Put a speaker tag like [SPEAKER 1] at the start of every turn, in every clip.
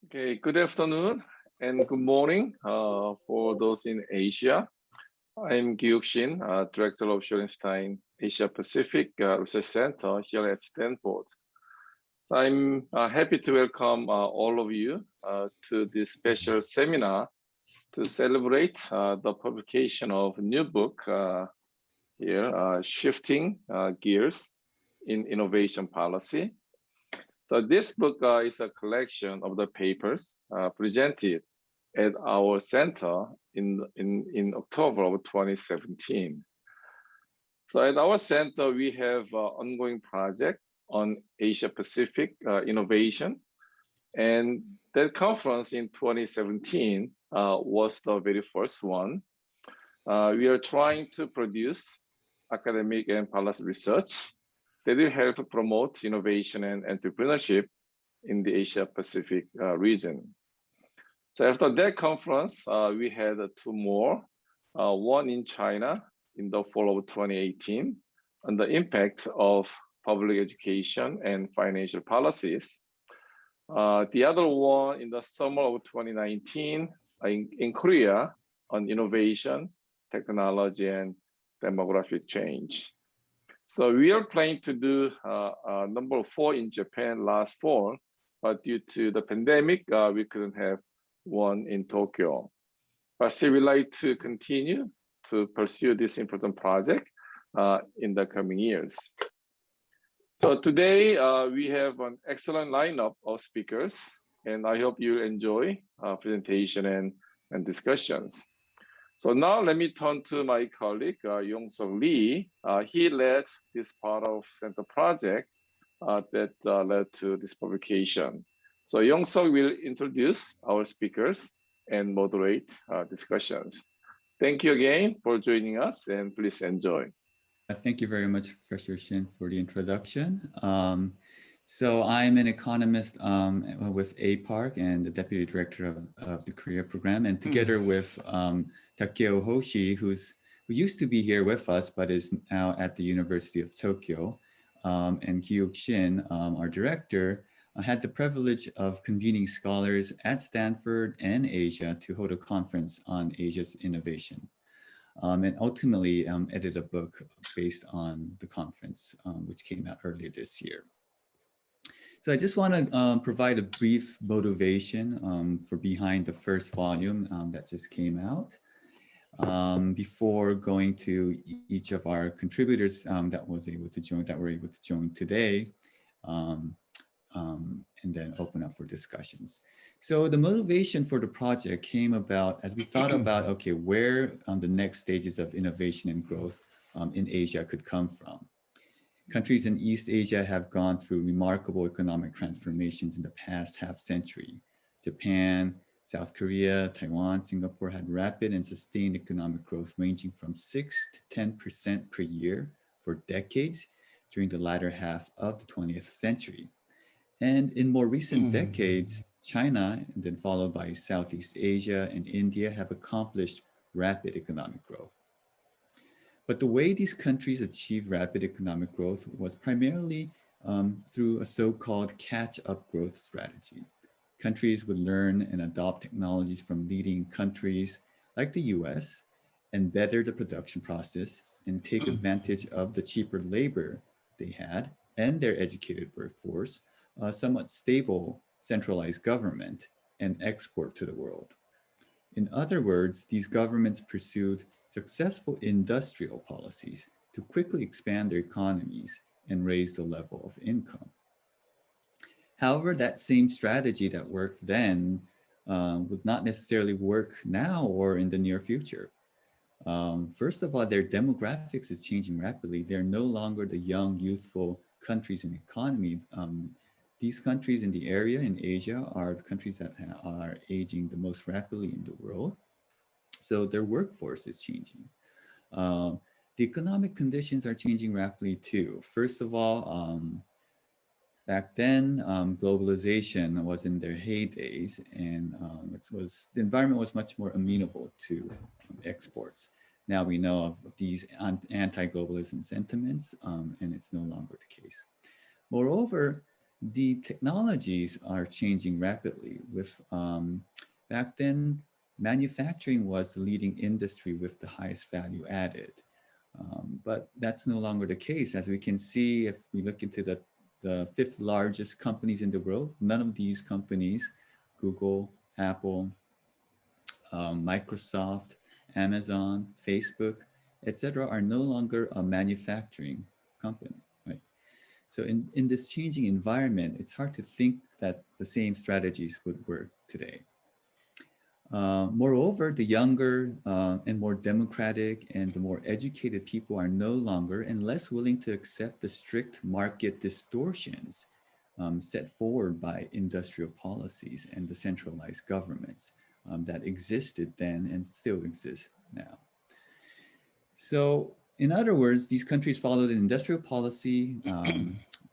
[SPEAKER 1] Okay, good afternoon and good morning for those in Asia. I'm Shin, Director of Shorenstein Asia Pacific Research Center here at Stanford. So I'm happy to welcome all of you to this special seminar to celebrate the publication of a new book here, Shifting Gears in Innovation Policy. So this book is a collection of the papers presented at our center in October of 2017. So at our center, we have an ongoing project on Asia Pacific innovation. And that conference in 2017 was the very first one. We are trying to produce academic and policy research that will help promote innovation and entrepreneurship in the Asia Pacific region. So after that conference, we had two more, one in China in the fall of 2018 on the impact of public education and financial policies. The other one in the summer of 2019 in Korea on innovation, technology, and demographic change. So we are planning to do number 4 in Japan last fall, but due to the pandemic, we couldn't have one in Tokyo. But still, we like to continue to pursue this important project in the coming years. So today, we have an excellent lineup of speakers, and I hope you enjoy presentation and discussions. So now let me turn to my colleague, Yong Suk Lee. He led this part of center project that led to this publication. So Yong Suk will introduce our speakers and moderate discussions. Thank you again for joining us, and please enjoy.
[SPEAKER 2] Thank you very much, Professor Hsieh, for the introduction. So I'm an economist with APARC and the Deputy Director of the Korea Program, and together with Takeo Hoshi, who used to be here with us, but is now at the University of Tokyo, and Kyuk Shin, our director, had the privilege of convening scholars at Stanford and Asia to hold a conference on Asia's innovation. And ultimately edited a book based on the conference, which came out earlier this year. So I just want to provide a brief motivation for behind the first volume that just came out before going to each of our contributors that were able to join today, and then open up for discussions. So the motivation for the project came about as we thought about, okay, where the next stages of innovation and growth in Asia could come from. Countries in East Asia have gone through remarkable economic transformations in the past half century. Japan, South Korea, Taiwan, Singapore had rapid and sustained economic growth ranging from 6 to 10% per year for decades during the latter half of the 20th century. And in more recent decades, China, and then followed by Southeast Asia and India, have accomplished rapid economic growth. But the way these countries achieved rapid economic growth was primarily through a so-called catch-up growth strategy. Countries would learn and adopt technologies from leading countries like the US and better the production process and take advantage of the cheaper labor they had and their educated workforce, somewhat stable centralized government, and export to the world. In other words, these governments pursued successful industrial policies to quickly expand their economies and raise the level of income. However, that same strategy that worked then would not necessarily work now or in the near future. First of all, their demographics is changing rapidly. They're no longer the young, youthful countries in the economy. These countries in the area in Asia are the countries that are aging the most rapidly in the world. So their workforce is changing. The economic conditions are changing rapidly too. First of all, back then, globalization was in their heydays, and the environment was much more amenable to exports. Now we know of these anti-globalism sentiments, and it's no longer the case. Moreover, the technologies are changing rapidly. With back then, manufacturing was the leading industry with the highest value added. But that's no longer the case. As we can see, if we look into the fifth largest companies in the world, none of these companies, Google, Apple, Microsoft, Amazon, Facebook, etc., are no longer a manufacturing company, right? So in this changing environment, it's hard to think that the same strategies would work today. Moreover, the younger and more democratic and the more educated people are no longer and less willing to accept the strict market distortions set forward by industrial policies and the centralized governments that existed then and still exist now. So in other words, these countries followed an industrial policy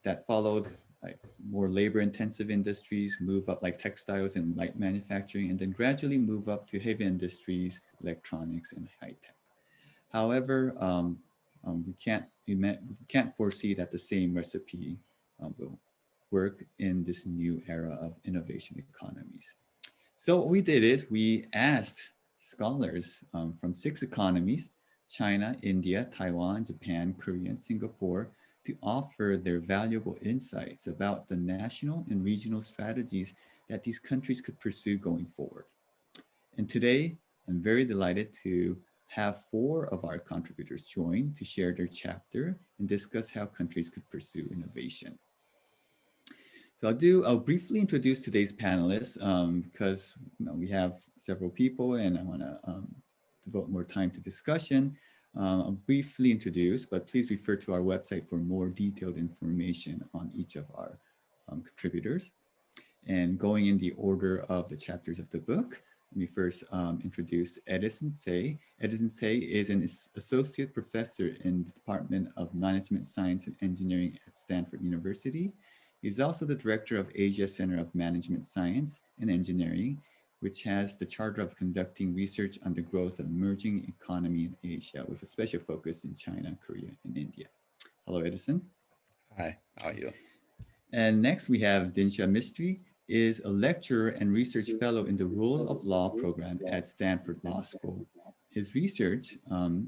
[SPEAKER 2] that followed like more labor intensive industries, move up like textiles and light manufacturing, and then gradually move up to heavy industries, electronics and high tech. However, we can't foresee that the same recipe will work in this new era of innovation economies. So what we did is we asked scholars from 6 economies, China, India, Taiwan, Japan, Korea, and Singapore, to offer their valuable insights about the national and regional strategies that these countries could pursue going forward. And today, I'm very delighted to have 4 of our contributors join to share their chapter and discuss how countries could pursue innovation. So I'll briefly introduce today's panelists because we have several people and I want to devote more time to discussion. I'll briefly introduce, but please refer to our website for more detailed information on each of our contributors. And going in the order of the chapters of the book, let me first introduce Edison Tse. Edison Tse is an associate professor in the Department of Management Science and Engineering at Stanford University. He's also the director of Asia Center of Management Science and Engineering, which has the charter of conducting research on the growth of emerging economy in Asia with a special focus in China, Korea, and India. Hello, Edison.
[SPEAKER 3] Hi, how are you?
[SPEAKER 2] And next we have Dinsha Mistree, is a lecturer and research fellow in the Rule of Law program at Stanford Law School. His research,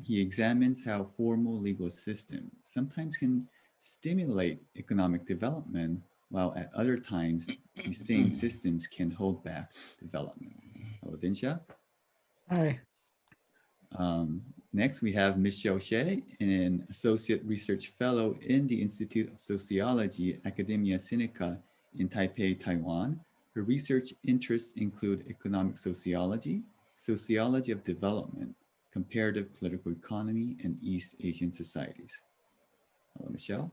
[SPEAKER 2] he examines how formal legal system sometimes can stimulate economic development, while at other times, these same systems can hold back development. Hello, Dinsha.
[SPEAKER 4] Hi.
[SPEAKER 2] Next, we have Michelle Hsieh, an associate research fellow in the Institute of Sociology, Academia Sinica in Taipei, Taiwan. Her research interests include economic sociology, sociology of development, comparative political economy, and East Asian societies. Hello, Michelle.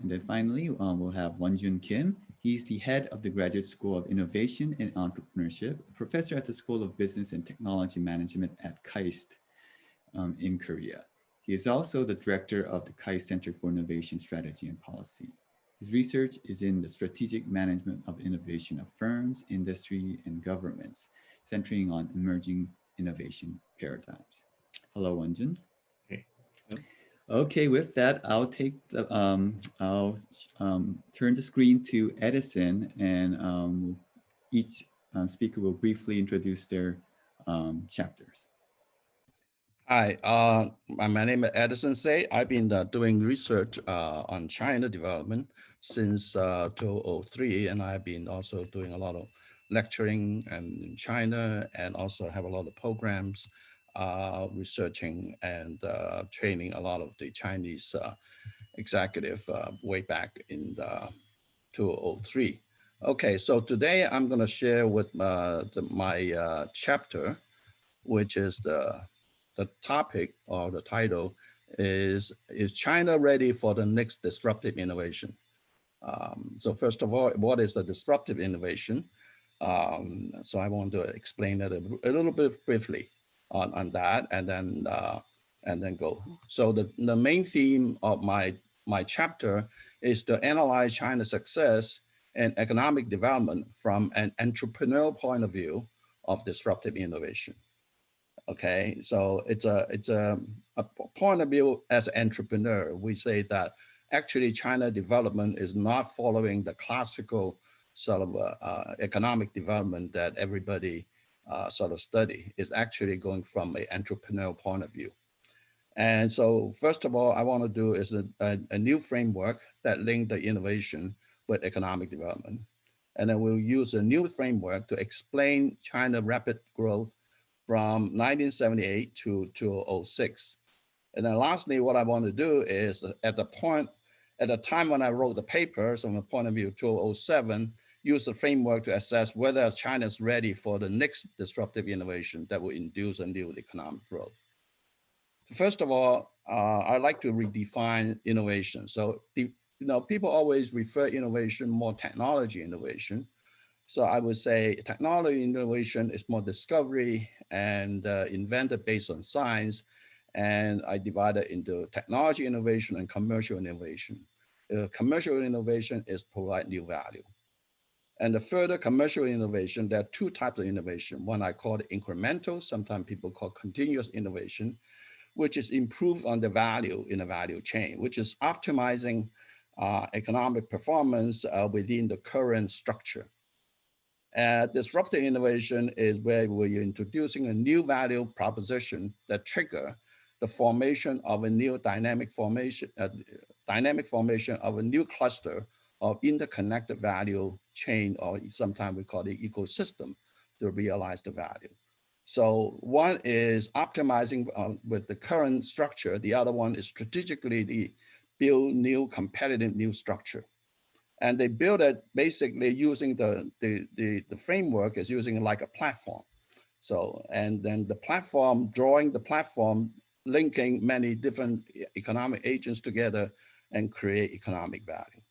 [SPEAKER 2] And then finally, we'll have Wonjoon Kim. He's the head of the Graduate School of Innovation and Entrepreneurship, a professor at the School of Business and Technology Management at KAIST in Korea. He is also the director of the KAIST Center for Innovation Strategy and Policy. His research is in the strategic management of innovation of firms, industry, and governments, centering on emerging innovation paradigms. Hello, Wonjoon.
[SPEAKER 4] Hey.
[SPEAKER 2] Okay, with that, I'll take the, I'll turn the screen to Edison, and each speaker will briefly introduce their chapters.
[SPEAKER 3] Hi, my name is Edison Tse. I've been doing research on China development since 2003, and I've been also doing a lot of lecturing in China, and also have a lot of programs researching and training a lot of the Chinese executive way back in 2003. Okay, so today I'm going to share with my chapter, which is the topic or the title is China ready for the next disruptive innovation? So first of all, what is the disruptive innovation? So I want to explain it a little bit briefly on that, and then go. So the main theme of my chapter is to analyze China's success and economic development from an entrepreneurial point of view of disruptive innovation. Okay, so it's a point of view as an entrepreneur. We say that actually China development is not following the classical sort of economic development that everybody sort of study. Is actually going from an entrepreneurial point of view. And so first of all, I want to do is a new framework that link the innovation with economic development. And then we'll use a new framework to explain China's rapid growth from 1978 to 2006. And then lastly, what I want to do is at the time when I wrote the papers from the point of view 2007, use the framework to assess whether China is ready for the next disruptive innovation that will induce a new economic growth. First of all, I like to redefine innovation. So people always refer innovation more technology innovation. So I would say technology innovation is more discovery and invented based on science. And I divide it into technology innovation and commercial innovation. Commercial innovation is provide new value. And the further commercial innovation, there are two types of innovation. One I call incremental, sometimes people call continuous innovation, which is improved on the value in the value chain, which is optimizing economic performance within the current structure. Disruptive innovation is where we're introducing a new value proposition that trigger the formation of a new dynamic formation of a new cluster of interconnected value chain, or sometimes we call it ecosystem, to realize the value. So one is optimizing with the current structure. The other one is strategically build new competitive new structure. And they build it basically using the framework is using like a platform. So, and then the platform, drawing the platform, linking many different economic agents together and create economic value.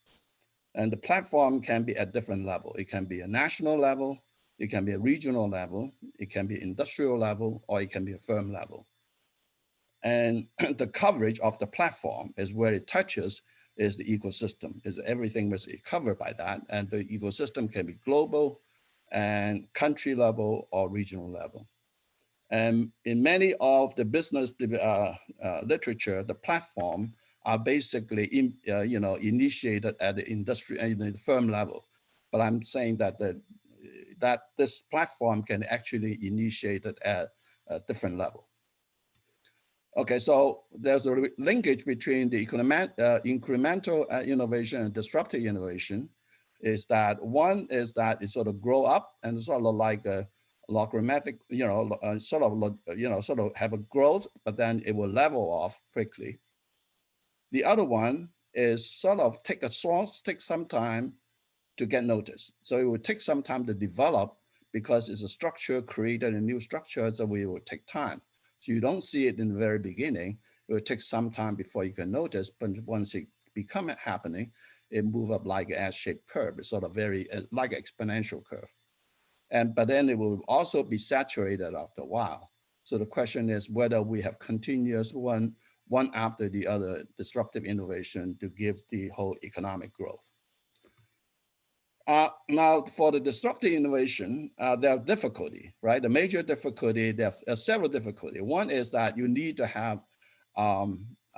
[SPEAKER 3] And the platform can be at different level. It can be a national level, it can be a regional level, it can be industrial level, or it can be a firm level. And the coverage of the platform is where it touches is the ecosystem. Is everything was covered by that, and the ecosystem can be global and country level or regional level. And in many of the business literature, the platform are basically initiated at the industry and the firm level. But I'm saying that that this platform can actually initiate it at a different level. Okay, so there's a linkage between the incremental innovation and disruptive innovation. Is that one is that it sort of grow up and sort of like a logarithmic, sort of have a growth, but then it will level off quickly. The other one is sort of take some time to get noticed. So it will take some time to develop because it's a structure created a new structure, so it will take time. So you don't see it in the very beginning. It will take some time before you can notice, but once it becomes happening, it move up like an S-shaped curve. It's sort of very like an exponential curve. But then it will also be saturated after a while. So the question is whether we have continuous one after the other disruptive innovation to give the whole economic growth. Now, for the disruptive innovation, there are difficulty, right? The major difficulty, there are several difficulties. One is that you need to have a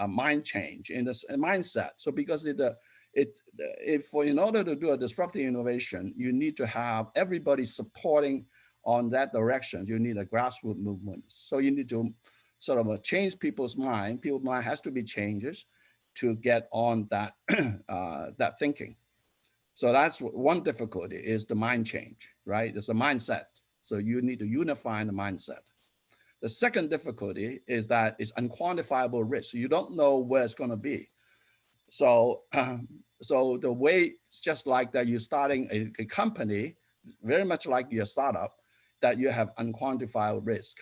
[SPEAKER 3] mind change in this mindset. So because in order to do a disruptive innovation, you need to have everybody supporting on that direction. You need a grassroots movement. So you need to sort of change people's mind. People's mind has to be changes to get on that, that thinking. So that's one difficulty is the mind change, right? It's a mindset. So you need to unify the mindset. The second difficulty is that it's unquantifiable risk. You don't know where it's going to be. So, so the way, just like that you're starting a company, very much like your startup, that you have unquantifiable risk.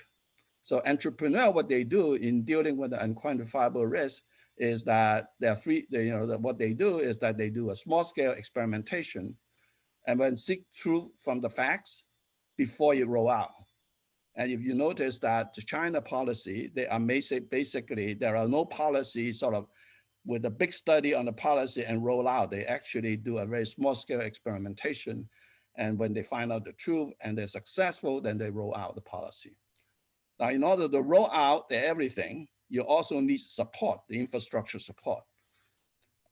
[SPEAKER 3] So entrepreneur, what they do in dealing with the unquantifiable risk is that what they do is that they do a small scale experimentation and then seek truth from the facts before you roll out. And if you notice that the China policy, they are basically, there are no policy sort of with a big study on the policy and roll out. They actually do a very small scale experimentation. And when they find out the truth and they're successful, then they roll out the policy. Now, in order to roll out everything, you also need support, the infrastructure support.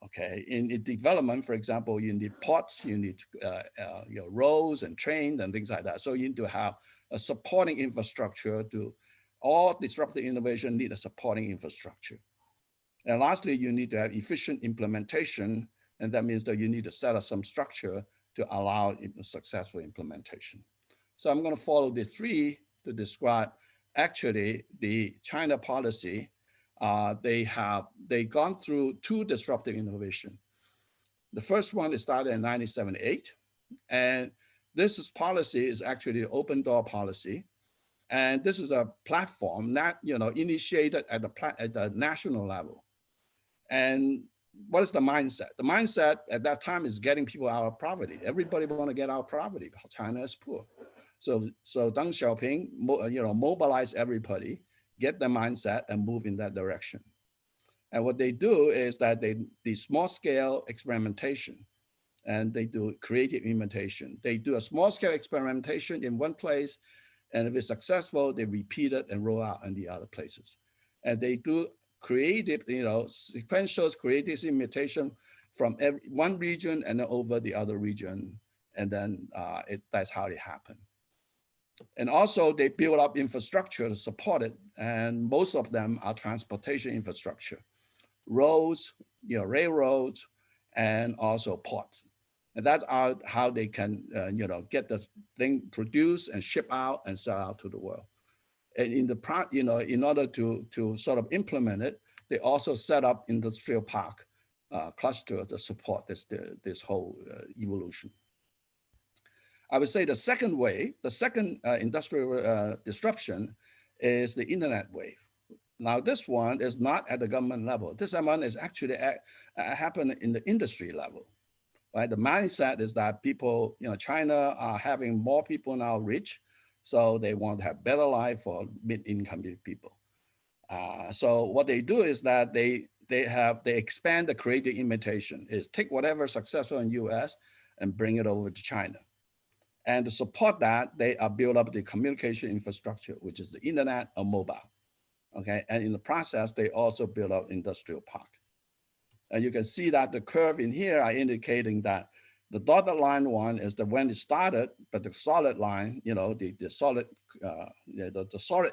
[SPEAKER 3] Okay, in development, for example, you need ports, you need roads and trains and things like that. So you need to have a supporting infrastructure. To all disruptive innovation need a supporting infrastructure. And lastly, you need to have efficient implementation, and that means that you need to set up some structure to allow successful implementation. So I'm going to follow the three to describe actually the China policy. They gone through two disruptive innovation. The first one is started in 1978, and this policy is actually an open door policy, and this is a platform that initiated at the national level. And what is the mindset? The mindset at that time is getting people out of poverty. Everybody want to get out of poverty. China is poor, so Deng Xiaoping mobilize everybody, get the mindset, and move in that direction. And what they do is that they small scale experimentation, and they do creative imitation. They do a small scale experimentation in one place, and if it's successful, they repeat it and roll out in the other places. And they do creative, sequential creative imitation from one region and then over the other region, and then that's how it happened. And also they build up infrastructure to support it, and most of them are transportation infrastructure, roads, railroads, and also ports. And that's how they can, get the thing produced and ship out and sell out to the world. And in order to sort of implement it, they also set up industrial park cluster to support this whole evolution. I would say the second industrial disruption is the internet wave. Now, this one is not at the government level. This one is actually happening in the industry level. Right? The mindset is that people, China are having more people now rich, so they want to have better life for mid-income people. So what they do is that they expand the creative imitation, is take whatever successful in US and bring it over to China. And to support that, they are build up the communication infrastructure, which is the internet or mobile. Okay, and in the process, they also build up industrial park. And you can see that the curve in here are indicating that the dotted line one is the when it started, but the solid line, the solid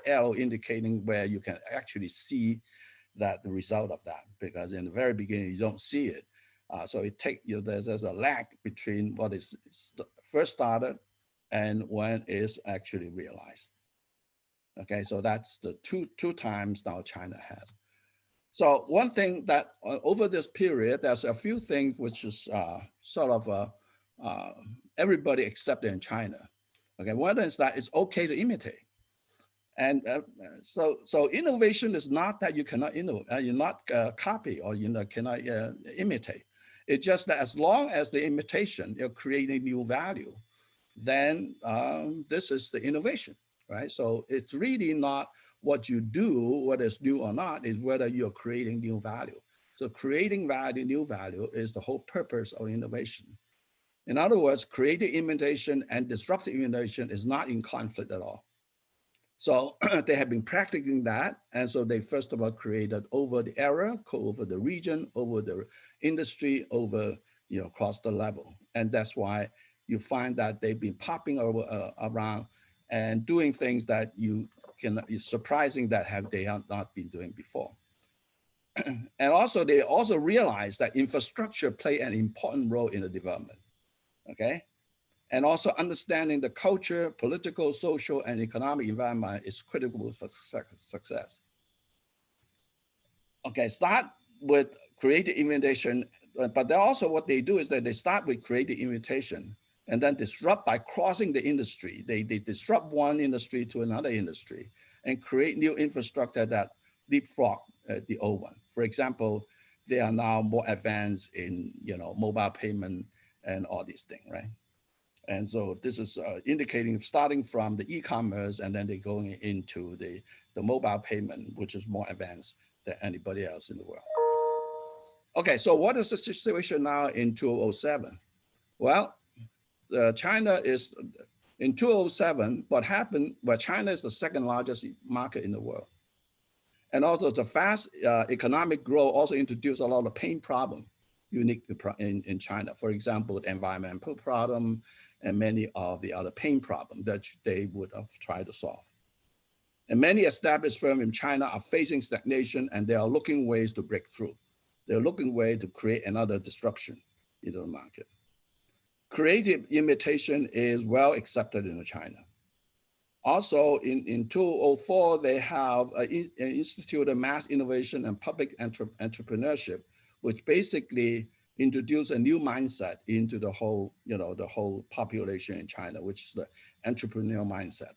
[SPEAKER 3] arrow indicating where you can actually see that the result of that, because in the very beginning you don't see it. So it there's a lag between what is first started and when it's actually realized. Okay, so that's the two times now China has. So one thing that over this period, there's a few things which is sort of everybody accepted in China. Okay, one is that it's okay to imitate. And so innovation is not that you cannot innovate, you not copy or cannot imitate. It's just that as long as the imitation, you're creating new value, then this is the innovation, right? So it's really not what you do, whether it's new or not, is whether you're creating new value. So creating value, new value is the whole purpose of innovation. In other words, creative imitation and disruptive innovation is not in conflict at all. So they have been practicing that. And so they first of all created over the era, over the region, over the industry, over, across the level. And that's why you find that they've been popping over, around and doing things that it's surprising that they have not been doing before. And also, they also realize that infrastructure play an important role in the development, okay? And also understanding the culture, political, social, and economic environment is critical for success. Okay, start with creative imitation, but then also what they do is that they start with creative imitation and then disrupt by crossing the industry. They disrupt one industry to another industry and create new infrastructure that leapfrog the old one. For example, they are now more advanced in mobile payment and all these things, right? And so this is indicating starting from the e-commerce and then they're going into the mobile payment, which is more advanced than anybody else in the world. Okay, so what is the situation now in 2007? Well, China is, in 2007, what happened, well, China is the second largest market in the world. And also the fast economic growth also introduced a lot of pain problem. unique in China. For example, the environmental problem and many of the other pain problems that they would have tried to solve. And many established firms in China are facing stagnation, and they are looking ways to break through. They're looking ways to create another disruption into the market. Creative imitation is well accepted in China. Also, in 2004, they have instituted mass innovation and public entrepreneurship, which basically introduced a new mindset into the whole, the whole population in China, which is the entrepreneurial mindset.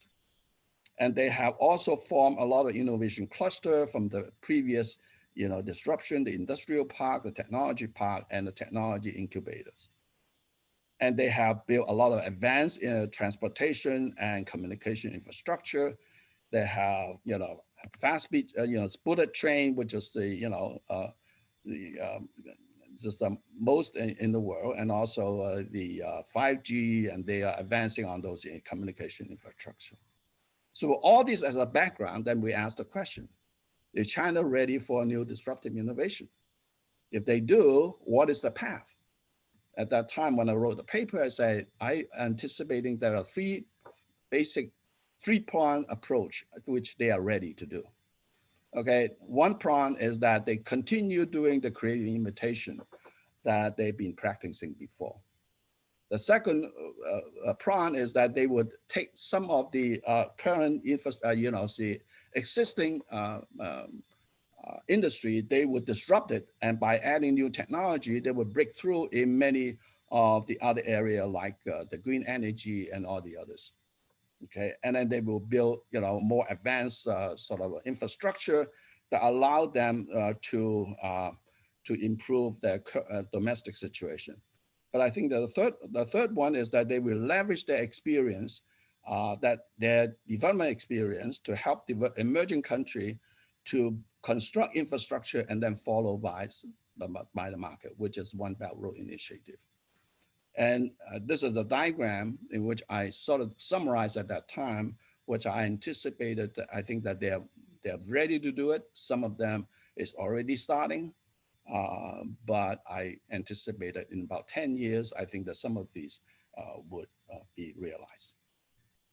[SPEAKER 3] And they have also formed a lot of innovation cluster from the previous, disruption, the industrial park, the technology park, and the technology incubators. And they have built a lot of advanced transportation and communication infrastructure. They have, fast speed, bullet train, which is the, just the most in the world, and also the 5G, and they are advancing on those communication infrastructure. So all this as a background, then we ask the question, is China ready for a new disruptive innovation? If they do, what is the path? At that time, when I wrote the paper, I said, I anticipating there are three basic three-pronged approach which they are ready to do. Okay, one prong is that they continue doing the creative imitation that they've been practicing before. The second prong is that they would take some of the current existing industry, they would disrupt it, and by adding new technology, they would break through in many of the other area like the green energy and all the others. Okay, and then they will build, more advanced sort of infrastructure that allow them to improve their domestic situation. But I think that the third one is that they will leverage their experience, their development experience, to help emerging country to construct infrastructure and then follow by the market, which is One Belt Road Initiative. And this is a diagram in which I sort of summarized at that time, which I anticipated. I think that they're ready to do it. Some of them is already starting, but I anticipated in about 10 years, I think that some of these would be realized.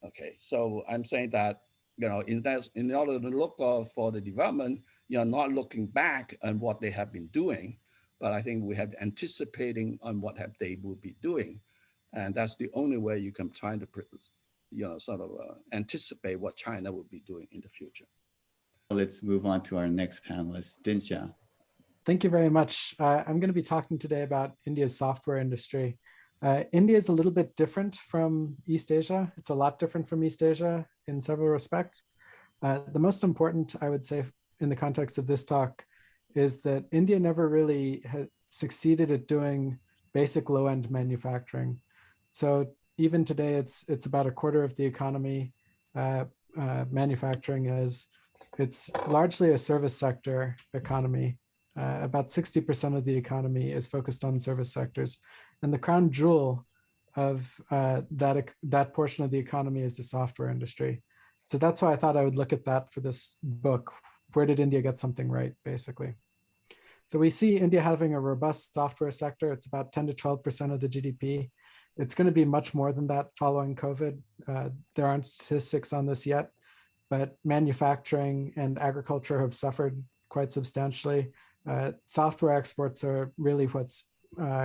[SPEAKER 3] Okay, so I'm saying that, in order to look for the development, you're not looking back on what they have been doing, but I think we have anticipating on what they will be doing. And that's the only way you can try to, sort of anticipate what China will be doing in the future.
[SPEAKER 2] Let's move on to our next panelist, Dinsha.
[SPEAKER 4] Thank you very much. I'm going to be talking today about India's software industry. India is a little bit different from East Asia. It's a lot different from East Asia in several respects. The most important, I would say, in the context of this talk, is that India never really has succeeded at doing basic low-end manufacturing. So even today, it's about a quarter of the economy. Manufacturing is, it's largely a service sector economy. About 60% of the economy is focused on service sectors. And the crown jewel of that portion of the economy is the software industry. So that's why I thought I would look at that for this book. Where did India get something right, basically? So we see India having a robust software sector. It's about 10 to 12% of the GDP. It's going to be much more than that following COVID. There aren't statistics on this yet, but manufacturing and agriculture have suffered quite substantially. Software exports are really what's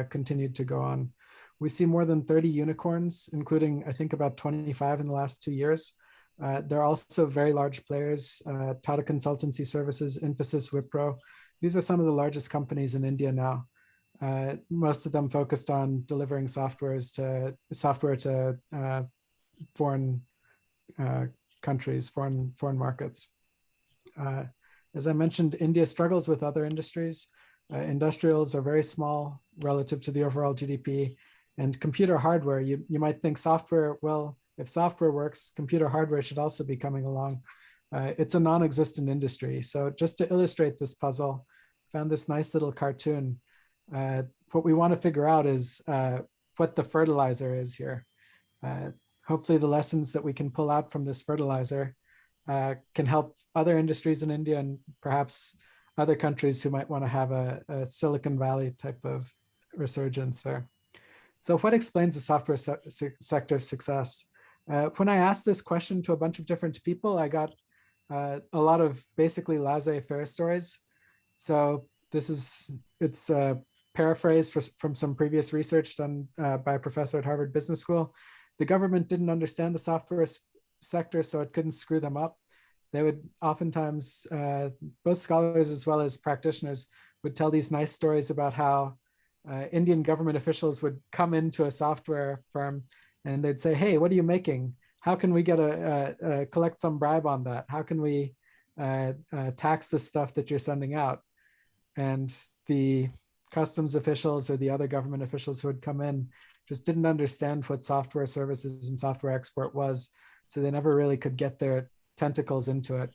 [SPEAKER 4] continued to go on. We see more than 30 unicorns, including, I think, about 25 in the last 2 years. There are also very large players, Tata Consultancy Services, Infosys, Wipro. These are some of the largest companies in India now. Most of them focused on delivering software to foreign countries, foreign markets. As I mentioned, India struggles with other industries. Industrials are very small relative to the overall GDP. And computer hardware, you might think software, well, if software works, computer hardware should also be coming along. It's a non-existent industry. So just to illustrate this puzzle, I found this nice little cartoon. What we want to figure out is what the fertilizer is here. Hopefully the lessons that we can pull out from this fertilizer can help other industries in India and perhaps other countries who might want to have a Silicon Valley type of resurgence there. So what explains the software sector's success? When I asked this question to a bunch of different people, I got a lot of basically laissez-faire stories. So it's a paraphrase from some previous research done by a professor at Harvard Business School. The government didn't understand the software sector, so it couldn't screw them up. They would oftentimes, both scholars as well as practitioners would tell these nice stories about how Indian government officials would come into a software firm and they'd say, hey, what are you making? How can we get collect some bribe on that? How can we tax the stuff that you're sending out? And the customs officials or the other government officials who would come in just didn't understand what software services and software export was. So they never really could get their tentacles into it.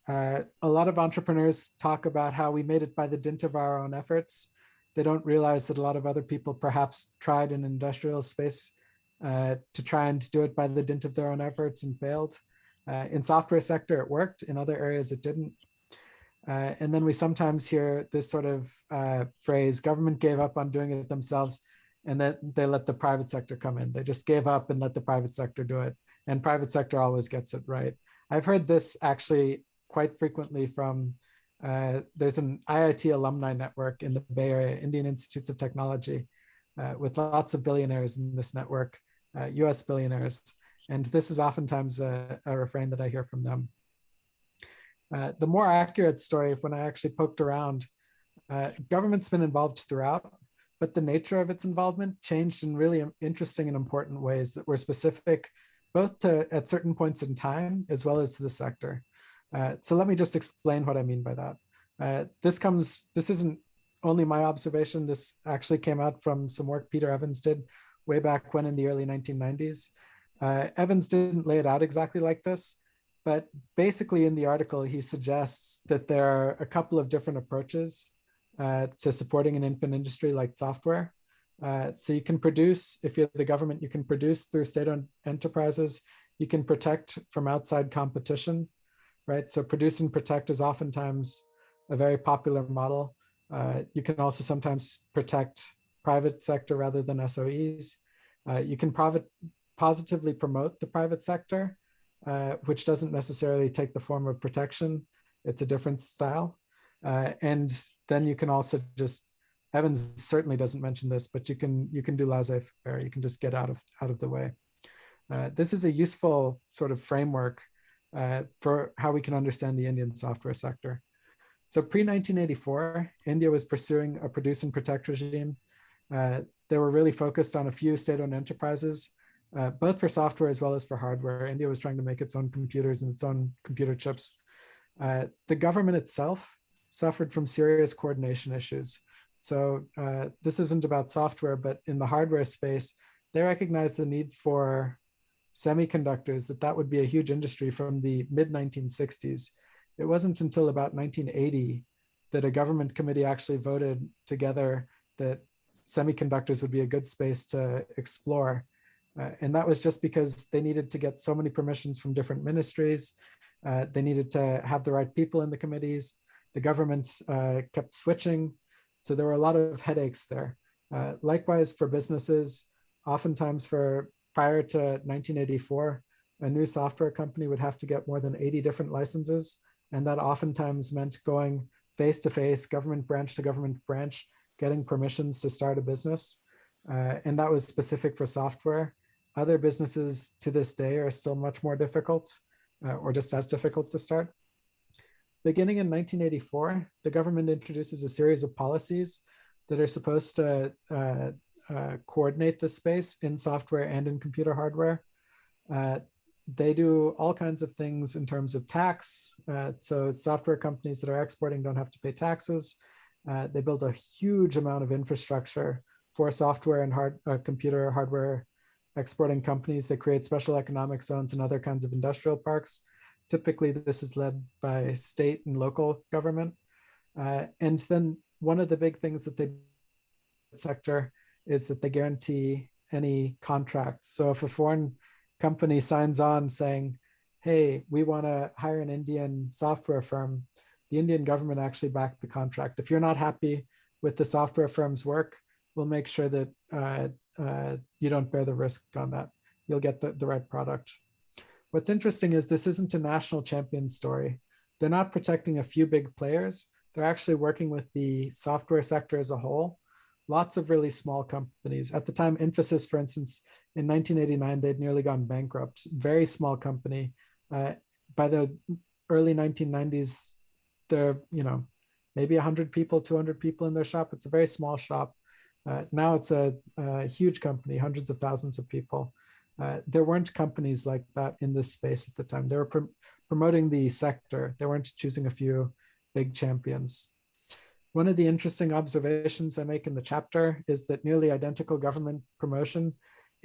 [SPEAKER 4] A lot of entrepreneurs talk about how we made it by the dint of our own efforts. They don't realize that a lot of other people perhaps tried in industrial space to try and do it by the dint of their own efforts and failed. In software sector, it worked. In other areas, it didn't. And then we sometimes hear this sort of phrase, government gave up on doing it themselves, and then they let the private sector come in. They just gave up and let the private sector do it. And private sector always gets it right. I've heard this actually quite frequently from, there's an IIT alumni network in the Bay Area, Indian Institutes of Technology, with lots of billionaires in this network, US billionaires. And this is oftentimes a refrain that I hear from them. The more accurate story, when I actually poked around, government's been involved throughout, but the nature of its involvement changed in really interesting and important ways that were specific both to at certain points in time as well as to the sector. So let me just explain what I mean by that. This isn't only my observation. This actually came out from some work Peter Evans did way back when in the early 1990s. Evans didn't lay it out exactly like this, but basically in the article, he suggests that there are a couple of different approaches to supporting an infant industry like software. So you can produce, if you're the government, you can produce through state-owned enterprises. You can protect from outside competition, right? So produce and protect is oftentimes a very popular model. You can also sometimes protect private sector rather than SOEs. You can positively promote the private sector, which doesn't necessarily take the form of protection. It's a different style. And then you can also just, Evans certainly doesn't mention this, but you can do laissez-faire. You can just get out of the way. This is a useful sort of framework for how we can understand the Indian software sector. So pre-1984, India was pursuing a produce and protect regime. They were really focused on a few state-owned enterprises, both for software as well as for hardware. India was trying to make its own computers and its own computer chips. The government itself suffered from serious coordination issues. So this isn't about software, but in the hardware space, they recognized the need for semiconductors, that would be a huge industry from the mid-1960s. It wasn't until about 1980 that a government committee actually voted together that semiconductors would be a good space to explore. And that was just because they needed to get so many permissions from different ministries. They needed to have the right people in the committees. The government kept switching. So there were a lot of headaches there. Likewise for businesses, oftentimes prior to 1984, a new software company would have to get more than 80 different licenses. And that oftentimes meant going face-to-face, government branch to government branch, getting permissions to start a business. And that was specific for software. Other businesses to this day are still much more difficult or just as difficult to start. Beginning in 1984, the government introduces a series of policies that are supposed to coordinate the space in software and in computer hardware. They do all kinds of things in terms of tax. So software companies that are exporting don't have to pay taxes. They build a huge amount of infrastructure for software and computer hardware exporting companies. They create special economic zones and other kinds of industrial parks. Typically, this is led by state and local government. And then one of the big things that they sector is that they guarantee any contracts. So if a foreign company signs on saying, hey, we want to hire an Indian software firm, the Indian government actually backed the contract. If you're not happy with the software firm's work, we'll make sure that you don't bear the risk on that. You'll get the right product. What's interesting is this isn't a national champion story. They're not protecting a few big players. They're actually working with the software sector as a whole. Lots of really small companies. At the time, Infosys, for instance, in 1989, they'd nearly gone bankrupt. Very small company. By the early 1990s, they're, maybe 100 people, 200 people in their shop. It's a very small shop. Now it's a huge company, hundreds of thousands of people. There weren't companies like that in this space at the time. They were promoting the sector. They weren't choosing a few big champions. One of the interesting observations I make in the chapter is that nearly identical government promotion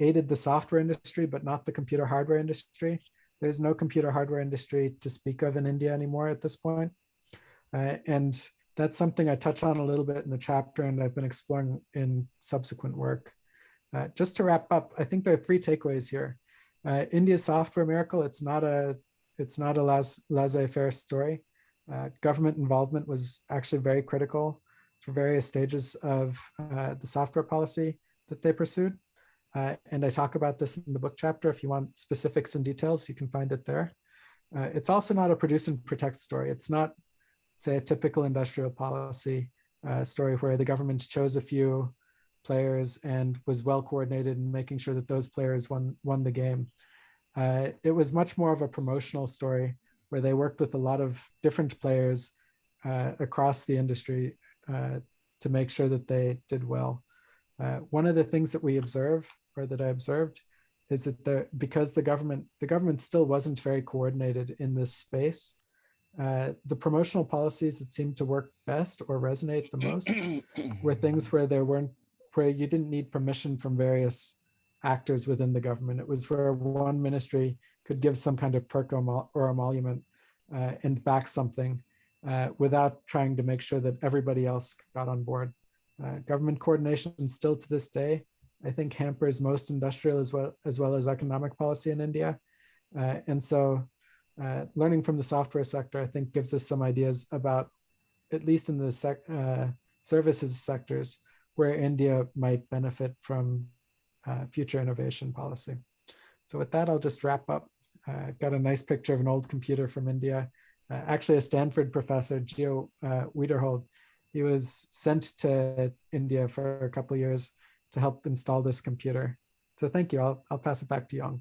[SPEAKER 4] aided the software industry, but not the computer hardware industry. There's no computer hardware industry to speak of in India anymore at this point. And that's something I touch on a little bit in the chapter, and I've been exploring in subsequent work. Just to wrap up, I think there are three takeaways here. India's software miracle, it's not a laissez-faire story. Government involvement was actually very critical for various stages of the software policy that they pursued. And I talk about this in the book chapter. If you want specifics and details, you can find it there. It's also not a produce and protect story. It's not, say, a typical industrial policy story where the government chose a few players and was well coordinated in making sure that those players won the game. It was much more of a promotional story where they worked with a lot of different players across the industry to make sure that they did well. One of the things that we observe, or that I observed, is that because the government still wasn't very coordinated in this space, the promotional policies that seemed to work best or resonate the most were things where you didn't need permission from various actors within the government. It was where one ministry could give some kind of perk or emolument and back something without trying to make sure that everybody else got on board. Government coordination still to this day, I think, hampers most industrial as well as economic policy in India. And so learning from the software sector, I think, gives us some ideas about, at least in the services sectors, where India might benefit from future innovation policy. So with that, I'll just wrap up. Got a nice picture of an old computer from India. Actually, a Stanford professor, Geo Wiederhold, he was sent to India for a couple of years to help install this computer. So thank you. I'll pass it back to Yong.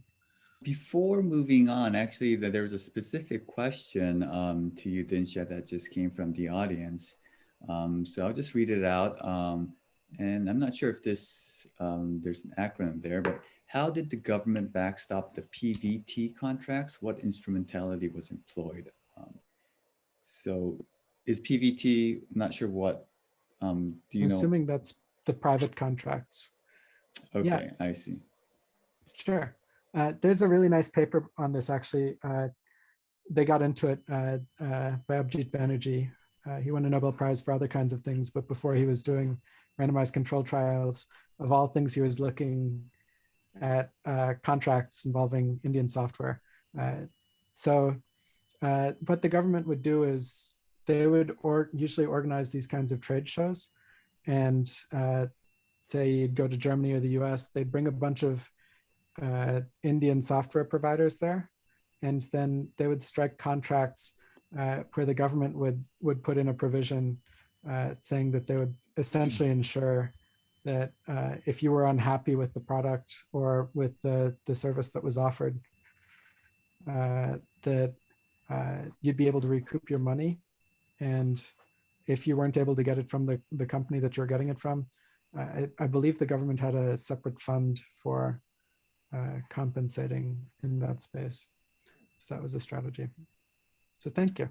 [SPEAKER 2] Before moving on, actually, there was a specific question to you, Dinsha, that just came from the audience. So I'll just read it out. And I'm not sure if there's an acronym there, but how did the government backstop the PVT contracts? What instrumentality was employed? So is PVT, I'm not sure what, do you know?
[SPEAKER 4] Assuming that's the private contracts.
[SPEAKER 2] Okay,
[SPEAKER 4] yeah.
[SPEAKER 2] I see.
[SPEAKER 4] Sure. There's a really nice paper on this, actually. They got into it by Abhijit Banerjee. He won a Nobel Prize for other kinds of things, but before he was doing randomized control trials, of all things, he was looking at contracts involving Indian software. So what the government would do is they would usually organize these kinds of trade shows, and say you'd go to Germany or the US, they'd bring a bunch of Indian software providers there, and then they would strike contracts where the government would put in a provision saying that they would essentially ensure that if you were unhappy with the product or with the service that was offered, that you'd be able to recoup your money. And if you weren't able to get it from the company that you're getting it from, I believe the government had a separate fund for compensating in that space. So that was a strategy. So thank you.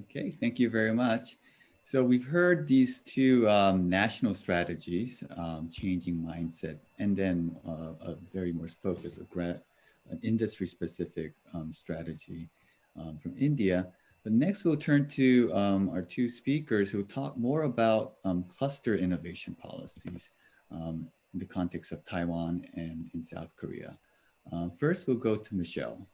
[SPEAKER 2] Okay, thank you very much. So we've heard these two national strategies, changing mindset, and then a very more focused, an industry-specific strategy from India. But next we'll turn to our two speakers who talk more about cluster innovation policies in the context of Taiwan and in South Korea. First, we'll go to Michelle.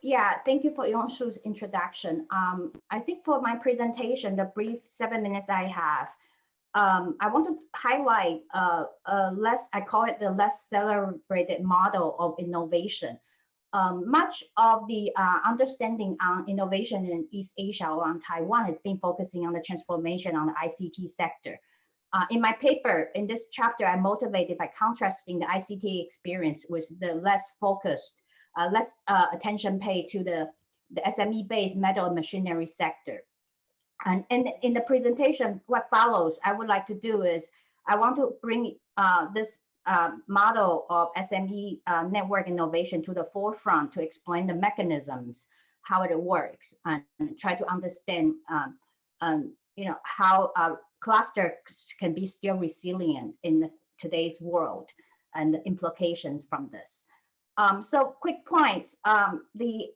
[SPEAKER 5] Yeah, thank you for Yong Suk's introduction. I think for my presentation, the brief 7 minutes I have, I want to highlight I call it the less celebrated model of innovation. Much of the understanding on innovation in East Asia or on Taiwan has been focusing on the transformation on the ICT sector. In my paper, in this chapter, I'm motivated by contrasting the ICT experience with the less focused, less attention paid to the SME-based metal and machinery sector. And in the presentation, what follows, I would like to do is, I want to bring this model of SME network innovation to the forefront to explain the mechanisms, how it works, and try to understand how clusters can be still resilient in today's world and the implications from this. So quick points, the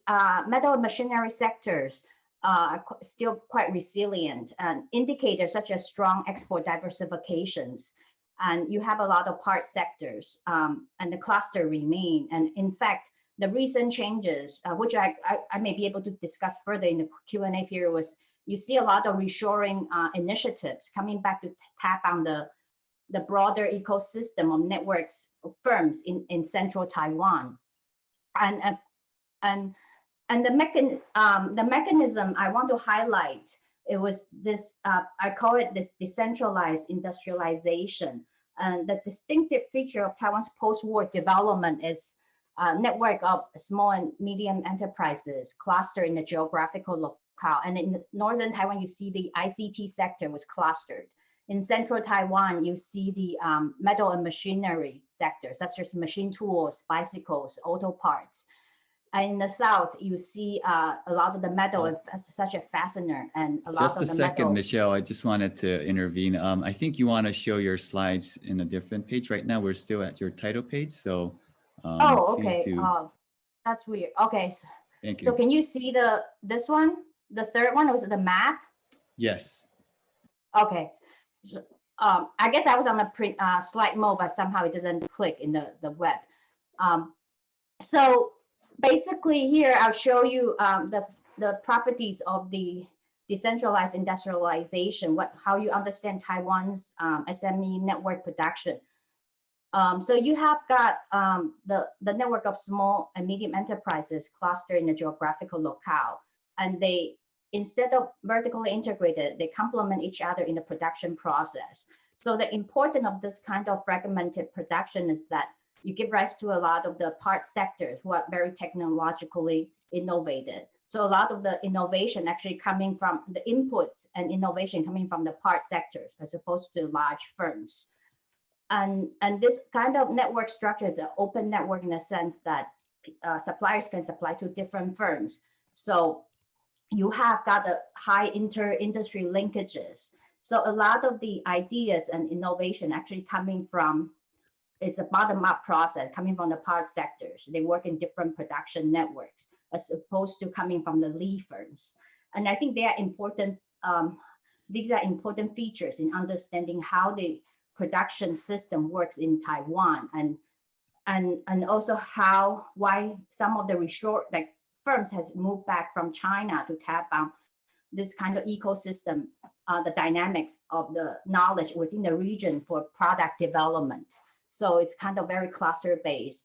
[SPEAKER 5] metal and machinery sectors are still quite resilient, and indicators such as strong export diversifications, and you have a lot of part sectors, and the cluster remain. And in fact, the recent changes, which I may be able to discuss further in the Q&A period, was you see a lot of reshoring initiatives coming back to tap on the broader ecosystem of networks of firms in central Taiwan. And the mechanism I want to highlight, it was this, I call it the decentralized industrialization. And the distinctive feature of Taiwan's post-war development is a network of small and medium enterprises clustered in the geographical locale. And in northern Taiwan, you see the ICT sector was clustered. In central Taiwan, you see the metal and machinery sector, such as machine tools, bicycles, auto parts. And in the south, you see a lot of the metal, such as fastener, and a lot
[SPEAKER 2] just
[SPEAKER 5] of the
[SPEAKER 2] a second,
[SPEAKER 5] metal.
[SPEAKER 2] Michelle, I just wanted to intervene. I think you want to show your slides in a different page. Right now, we're still at your title page, so
[SPEAKER 5] oh,
[SPEAKER 2] please
[SPEAKER 5] okay.
[SPEAKER 2] do.
[SPEAKER 5] That's weird. Okay.
[SPEAKER 2] Thank you.
[SPEAKER 5] So can you see this one? The third one was the map?
[SPEAKER 2] Yes.
[SPEAKER 5] Okay. So, I guess I was on a print slide mode, but somehow it doesn't click in the web. So basically here, I'll show you the properties of the decentralized industrialization, how you understand Taiwan's SME network production. So you have got the network of small and medium enterprises clustered in a geographical locale, and they, instead of vertically integrated, they complement each other in the production process. So the importance of this kind of fragmented production is that you give rise to a lot of the part sectors who are very technologically innovated. So a lot of the innovation actually coming from the inputs and innovation coming from the part sectors as opposed to large firms. And this kind of network structure is an open network in the sense that suppliers can supply to different firms. So you have got a high inter-industry linkages. So a lot of the ideas and innovation actually coming from, it's a bottom-up process coming from the part sectors. They work in different production networks as opposed to coming from the lead firms. And I think they are important. These are important features in understanding how the production system works in Taiwan, and also why some of the firms has moved back from China to tap on this kind of ecosystem, the dynamics of the knowledge within the region for product development. So it's kind of very cluster-based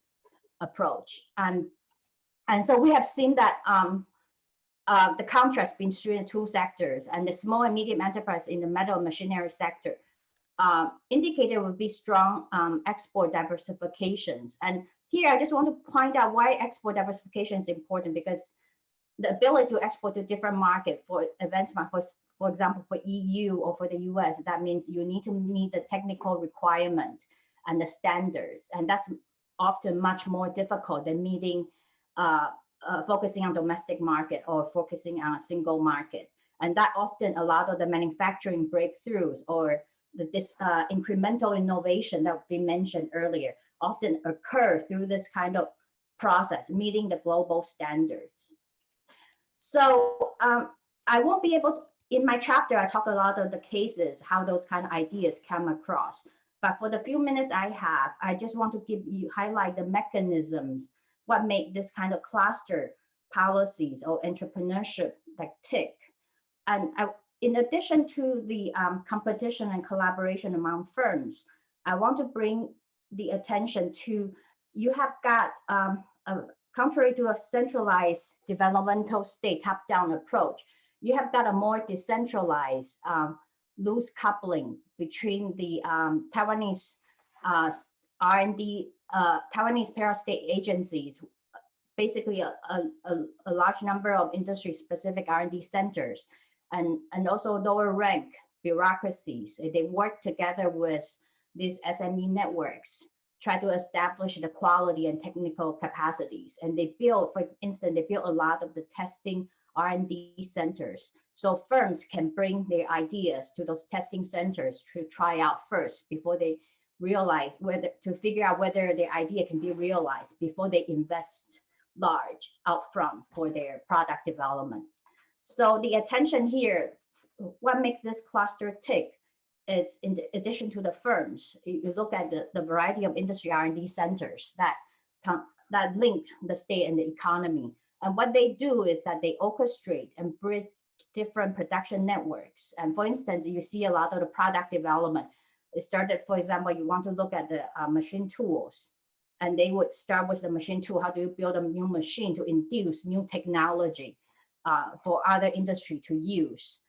[SPEAKER 5] approach. And so we have seen that the contrast between the two sectors, and the small and medium enterprise in the metal and machinery sector indicator would be strong export diversifications. And here I just want to point out why export diversification is important, because the ability to export to different markets for advanced markets, for example, for EU or for the US, that means you need to meet the technical requirement and the standards. And that's often much more difficult than meeting, focusing on domestic market or focusing on a single market. And that often a lot of the manufacturing breakthroughs or this incremental innovation that we mentioned earlier often occur through this kind of process, meeting the global standards. So I won't be able to, in my chapter, I talk a lot of the cases, how those kind of ideas come across. But for the few minutes I have, I just want to highlight the mechanisms, what make this kind of cluster policies or entrepreneurship like tick. And in addition to the competition and collaboration among firms, I want to bring the attention to, you have got, contrary to a centralized developmental state top-down approach, you have got a more decentralized loose coupling between the Taiwanese R&D, Taiwanese para-state agencies, basically a large number of industry-specific R&D centers, and also lower rank bureaucracies. They work together with these SME networks, try to establish the quality and technical capacities. And they build, for instance, they build a lot of the testing R&D centers. So firms can bring their ideas to those testing centers to try out first before they realize whether, to figure out whether their idea can be realized before they invest large upfront for their product development. So the attention here, what makes this cluster tick, is in addition to the firms, you look at the variety of industry R&D centers that link the state and the economy. And what they do is that they orchestrate and bridge different production networks. And for instance, you see a lot of the product development. It started, for example, you want to look at the machine tools, and they would start with the machine tool. How do you build a new machine to induce new technology for other industry to use?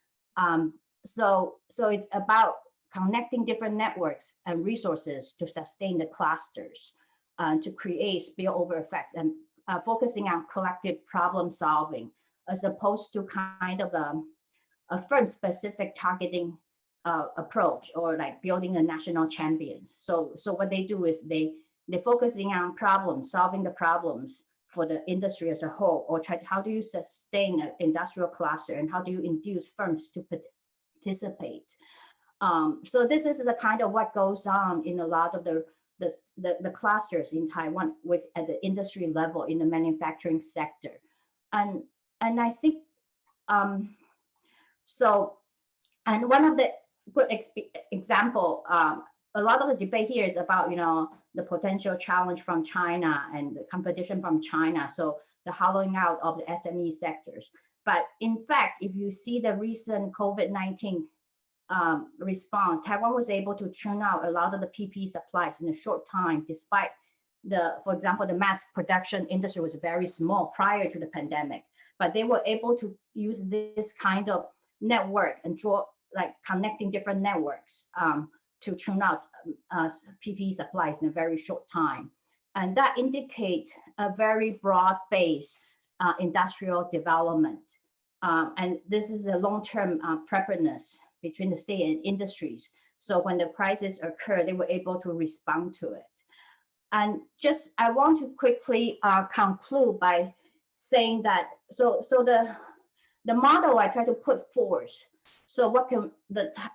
[SPEAKER 5] So it's about connecting different networks and resources to sustain the clusters, to create spillover effects, and focusing on collective problem solving, as opposed to kind of a firm-specific targeting approach, or like building a national champions. So what they do is they're focusing on problems, solving the problems for the industry as a whole, or how do you sustain an industrial cluster, and how do you induce firms to participate? So this is the kind of what goes on in a lot of the clusters in Taiwan at the industry level in the manufacturing sector. And I think, so, and one of the good example, a lot of the debate here is about, the potential challenge from China and the competition from China. So the hollowing out of the SME sectors. But in fact, if you see the recent COVID-19 response, Taiwan was able to churn out a lot of the PPE supplies in a short time, despite for example, the mass production industry was very small prior to the pandemic, but they were able to use this kind of network and connecting different networks to churn out PPE supplies in a very short time. And that indicates a very broad-based industrial development. And this is a long-term preparedness between the state and industries. So when the crisis occurred, they were able to respond to it. And I want to quickly conclude by saying that, so the model I try to put forth, so what can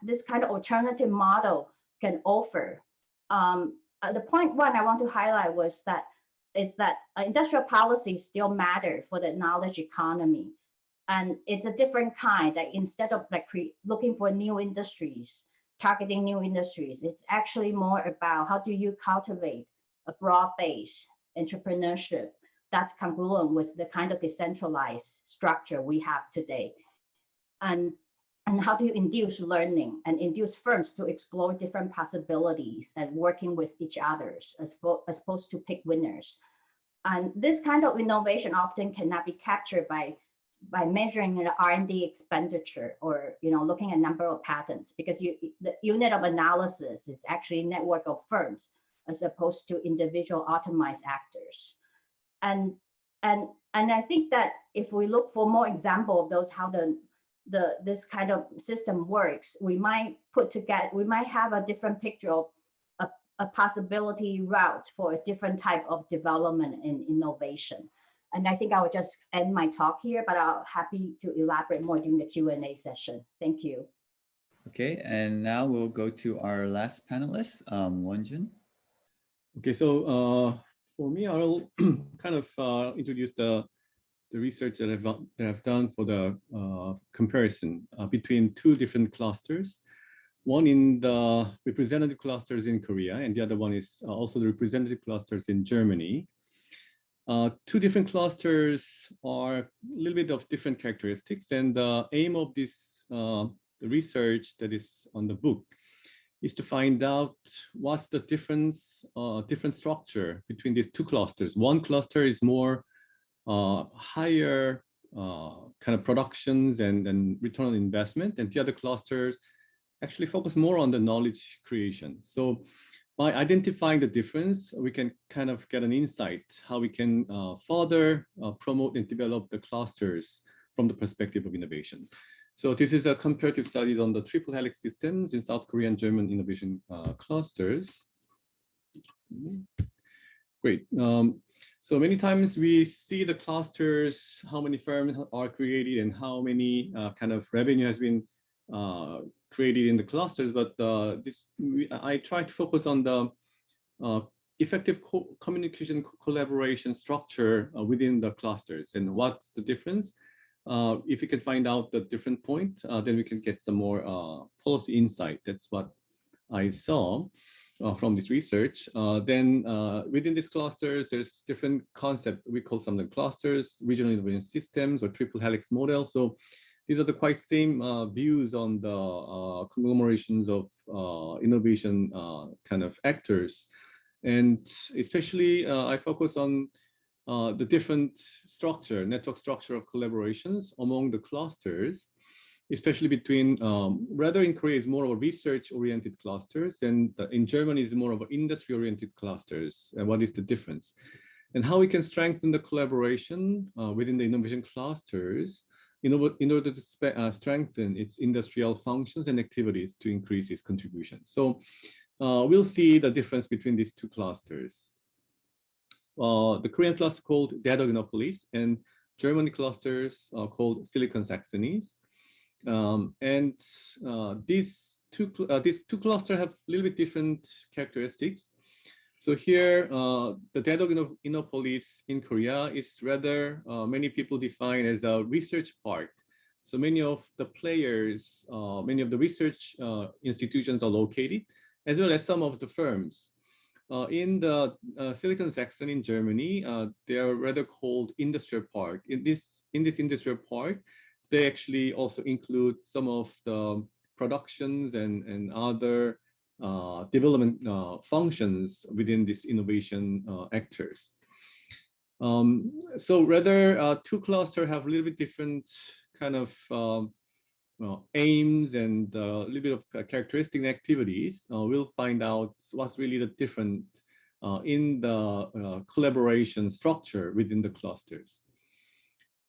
[SPEAKER 5] this kind of alternative model can offer? The point one I want to highlight is that industrial policy still matter for the knowledge economy. And it's a different kind, that instead of looking for new industries, targeting new industries, it's actually more about how do you cultivate a broad-based entrepreneurship that's congruent with the kind of decentralized structure we have today. And how do you induce learning and induce firms to explore different possibilities and working with each other as opposed to pick winners. And this kind of innovation often cannot be captured by measuring the R&D expenditure, or looking at number of patents, because the unit of analysis is actually a network of firms as opposed to individual optimized actors. And I think that if we look for more example of those, how this kind of system works, we might have a different picture of a possibility route for a different type of development and innovation. And I think I will just end my talk here, but I'm happy to elaborate more during the Q&A session. Thank you.
[SPEAKER 2] Okay, and now we'll go to our last panelist, Wonjoon.
[SPEAKER 6] Okay, so for me, I'll kind of introduce the research that I've done for the comparison between two different clusters. One in the representative clusters in Korea, and the other one is also the representative clusters in Germany. Two different clusters are a little bit of different characteristics, and the aim of this research that is on the book is to find out what's the different structure between these two clusters. One cluster is more higher kind of productions and return on investment, and the other clusters actually focus more on the knowledge creation. So by identifying the difference, we can kind of get an insight how we can further promote and develop the clusters from the perspective of innovation. So this is a comparative study on the triple helix systems in South Korean and German innovation clusters. Great. So many times we see the clusters, how many firms are created and how many kind of revenue has been created in the clusters. But I try to focus on the effective communication collaboration structure within the clusters and what's the difference. If we can find out the different point, then we can get some more policy insight. That's what I saw from this research. Then within these clusters, there's different concepts. We call some of the clusters, regional innovation systems or triple helix model. So these are the quite same views on the conglomerations of innovation kind of actors. And especially I focus on the different structure, network structure of collaborations among the clusters, especially between, rather in Korea is more of a research-oriented clusters, and in Germany is more of an industry-oriented clusters, and what is the difference? And how we can strengthen the collaboration within the innovation clusters in order to strengthen its industrial functions and activities to increase its contribution. So we'll see the difference between these two clusters. The Korean cluster called Daedogenopolis and German clusters called Silicon Saxonies. And these two clusters have a little bit different characteristics. So here, the Daedogenopolis in Korea is rather many people define as a research park. So many of the players, many of the research institutions are located, as well as some of the firms. In the Silicon Saxony in Germany, they are rather called industrial park. In this industrial park, they actually also include some of the productions and other development functions within these innovation actors. So rather, two clusters have a little bit different kind of aims and a little bit of characteristic activities. We'll find out what's really the different in the collaboration structure within the clusters.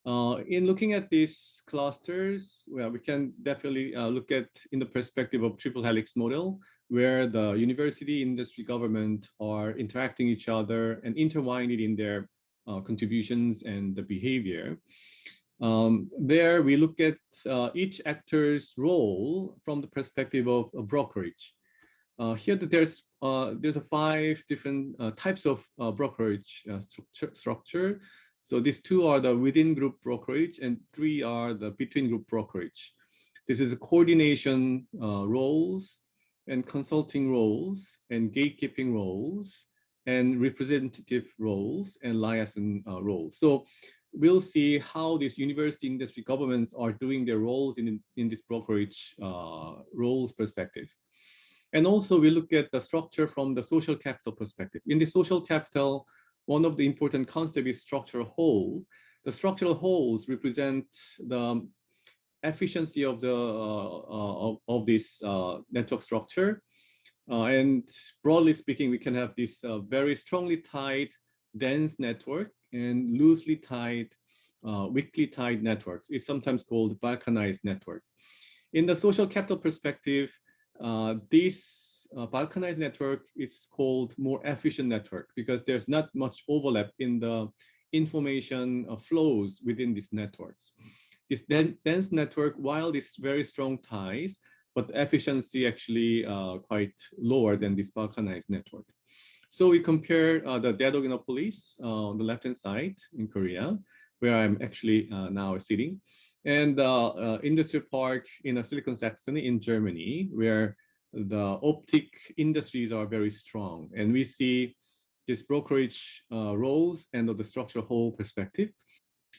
[SPEAKER 6] In looking at these clusters, well, we can definitely look at in the perspective of triple helix model, where the university, industry, government are interacting each other and intertwined in their contributions and the behavior. There we look at each actor's role from the perspective of a brokerage. Here there's 5 different types of brokerage structure. So these 2 are the within group brokerage and 3 are the between group brokerage. This is coordination roles and consulting roles and gatekeeping roles and representative roles and liaison roles. So we'll see how these university, industry, governments are doing their roles in this brokerage roles perspective. And also we look at the structure from the social capital perspective. In the social capital, one of the important concepts is structural whole. The structural wholes represent the efficiency of this network structure. And broadly speaking, we can have this very strongly tied, dense network and loosely tied, weakly tied networks. It's sometimes called balkanized network. In the social capital perspective, this balkanized network is called more efficient network because there's not much overlap in the information flows within these networks. This dense network, while it's very strong ties, but the efficiency actually quite lower than this balkanized network. So we compare the Daedogenopolis on the left-hand side in Korea, where I'm actually now sitting, and the industrial park in Silicon Saxony in Germany, where the optic industries are very strong. And we see this brokerage roles and the structural whole perspective.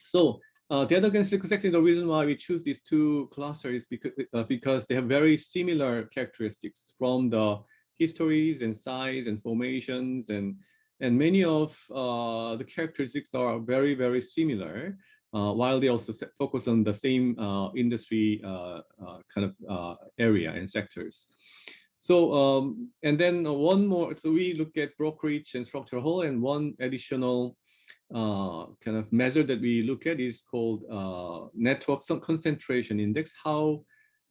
[SPEAKER 6] So Data and Silicon Saxony, the reason why we choose these two clusters is because they have very similar characteristics from the histories and size and formations, and many of the characteristics are very, very similar, while they also focus on the same industry kind of area and sectors. So, and then one more, so we look at brokerage and structural whole, and one additional kind of measure that we look at is called network concentration index, how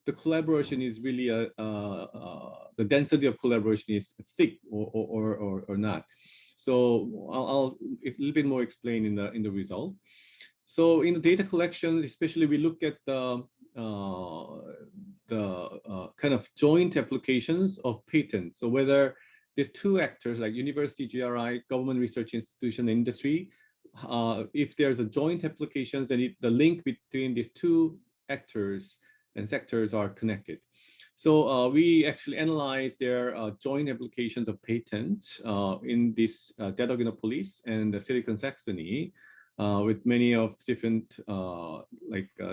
[SPEAKER 6] the collaboration is really the density of collaboration is thick or not. So I'll a little bit more explain in the result. So in the data collection, especially we look at the kind of joint applications of patents. So whether these two actors like university, GRI, government research institution, industry, if there's a joint applications and the link between these two actors and sectors are connected. So we actually analyze their joint applications of patents in this Dadoghinopolis and the Silicon Saxony, with many of different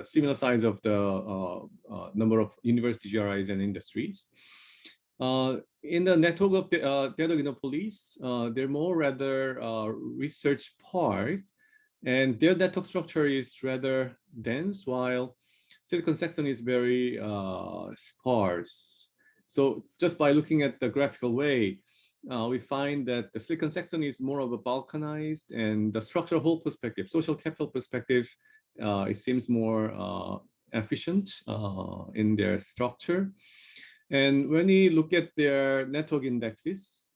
[SPEAKER 6] similar size of the number of university GRIs and industries. In the network of the Dadoghinopolis, they're more rather research park, and their network structure is rather dense, while Silicon Saxony is very sparse. So just by looking at the graphical way, we find that the Silicon Saxony is more of a balkanized, and the structural whole perspective, social capital perspective, it seems more efficient in their structure. And when you look at their network indexes,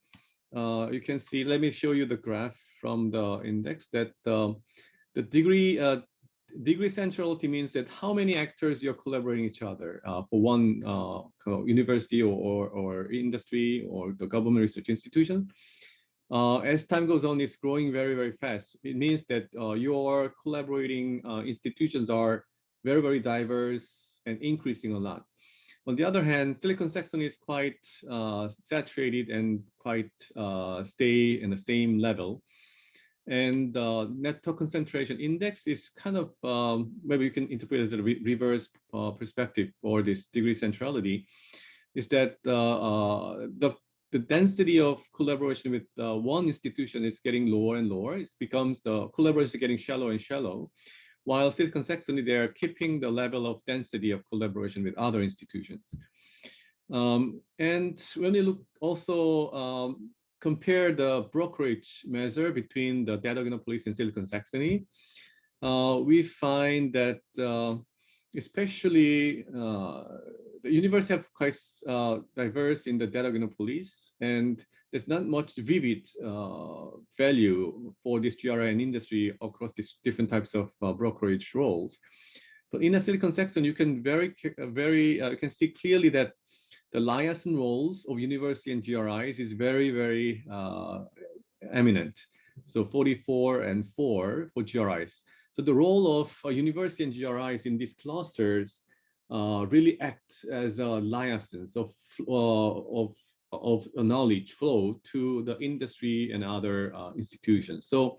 [SPEAKER 6] you can see, let me show you the graph from the index, that the degree centrality means that how many actors you're collaborating each other for one university or industry or the government research institutions. As time goes on, it's growing very, very fast. It means that your collaborating institutions are very, very diverse and increasing a lot. On the other hand, Silicon Saxony is quite saturated and quite stay in the same level. And network concentration index is kind of, maybe you can interpret it as a reverse perspective for this degree centrality, is that the density of collaboration with one institution is getting lower and lower. It becomes, the collaboration is getting shallow and shallow, while Silicon Saxony, they are keeping the level of density of collaboration with other institutions. And when you look also, compare the brokerage measure between the Dadoghinopolis and Silicon Saxony, we find that especially the universities have quite diverse in the Dadoghinopolis, and there's not much vivid value for this GRI and industry across these different types of brokerage roles. But in the Silicon Saxony, you can you can see clearly that the liaison roles of university and GRIs is very, very eminent. So 44 and 4 for GRIs. So the role of university and GRIs in these clusters really act as a liaison of knowledge flow to the industry and other institutions. So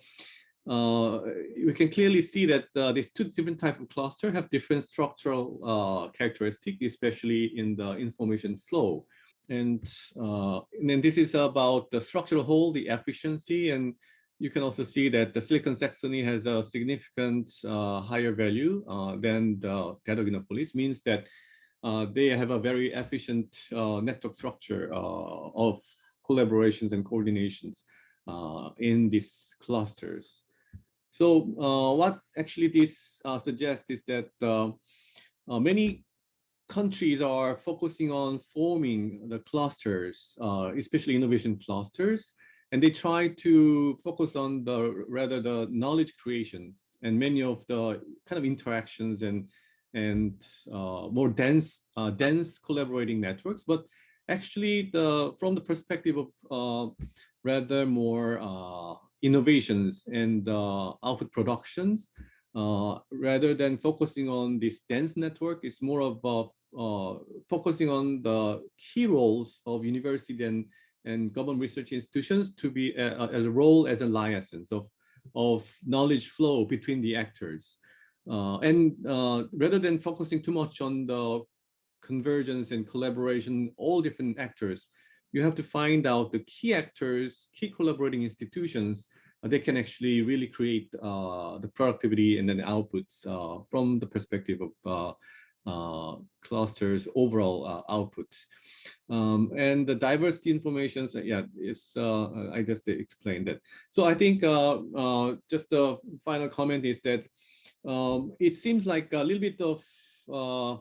[SPEAKER 6] we can clearly see that these two different types of cluster have different structural characteristics, especially in the information flow. And then this is about the structural whole, the efficiency, and you can also see that the Silicon Saxony has a significant higher value than the Dadoghinopolis, means that they have a very efficient network structure of collaborations and coordinations in these clusters. So what actually this suggests is that many countries are focusing on forming the clusters, especially innovation clusters, and they try to focus on the knowledge creations and many of the kind of interactions and more dense collaborating networks. But actually, from the perspective of rather more innovations and output productions, rather than focusing on this dense network, it's more about focusing on the key roles of university and government research institutions to be as a role as a liaison of knowledge flow between the actors. And rather than focusing too much on the convergence and collaboration, all different actors, you have to find out the key actors, key collaborating institutions that can actually really create the productivity and then outputs from the perspective of clusters overall output. And the diversity information, so yeah, is I just explained that. So I think just the final comment is that it seems like a little bit of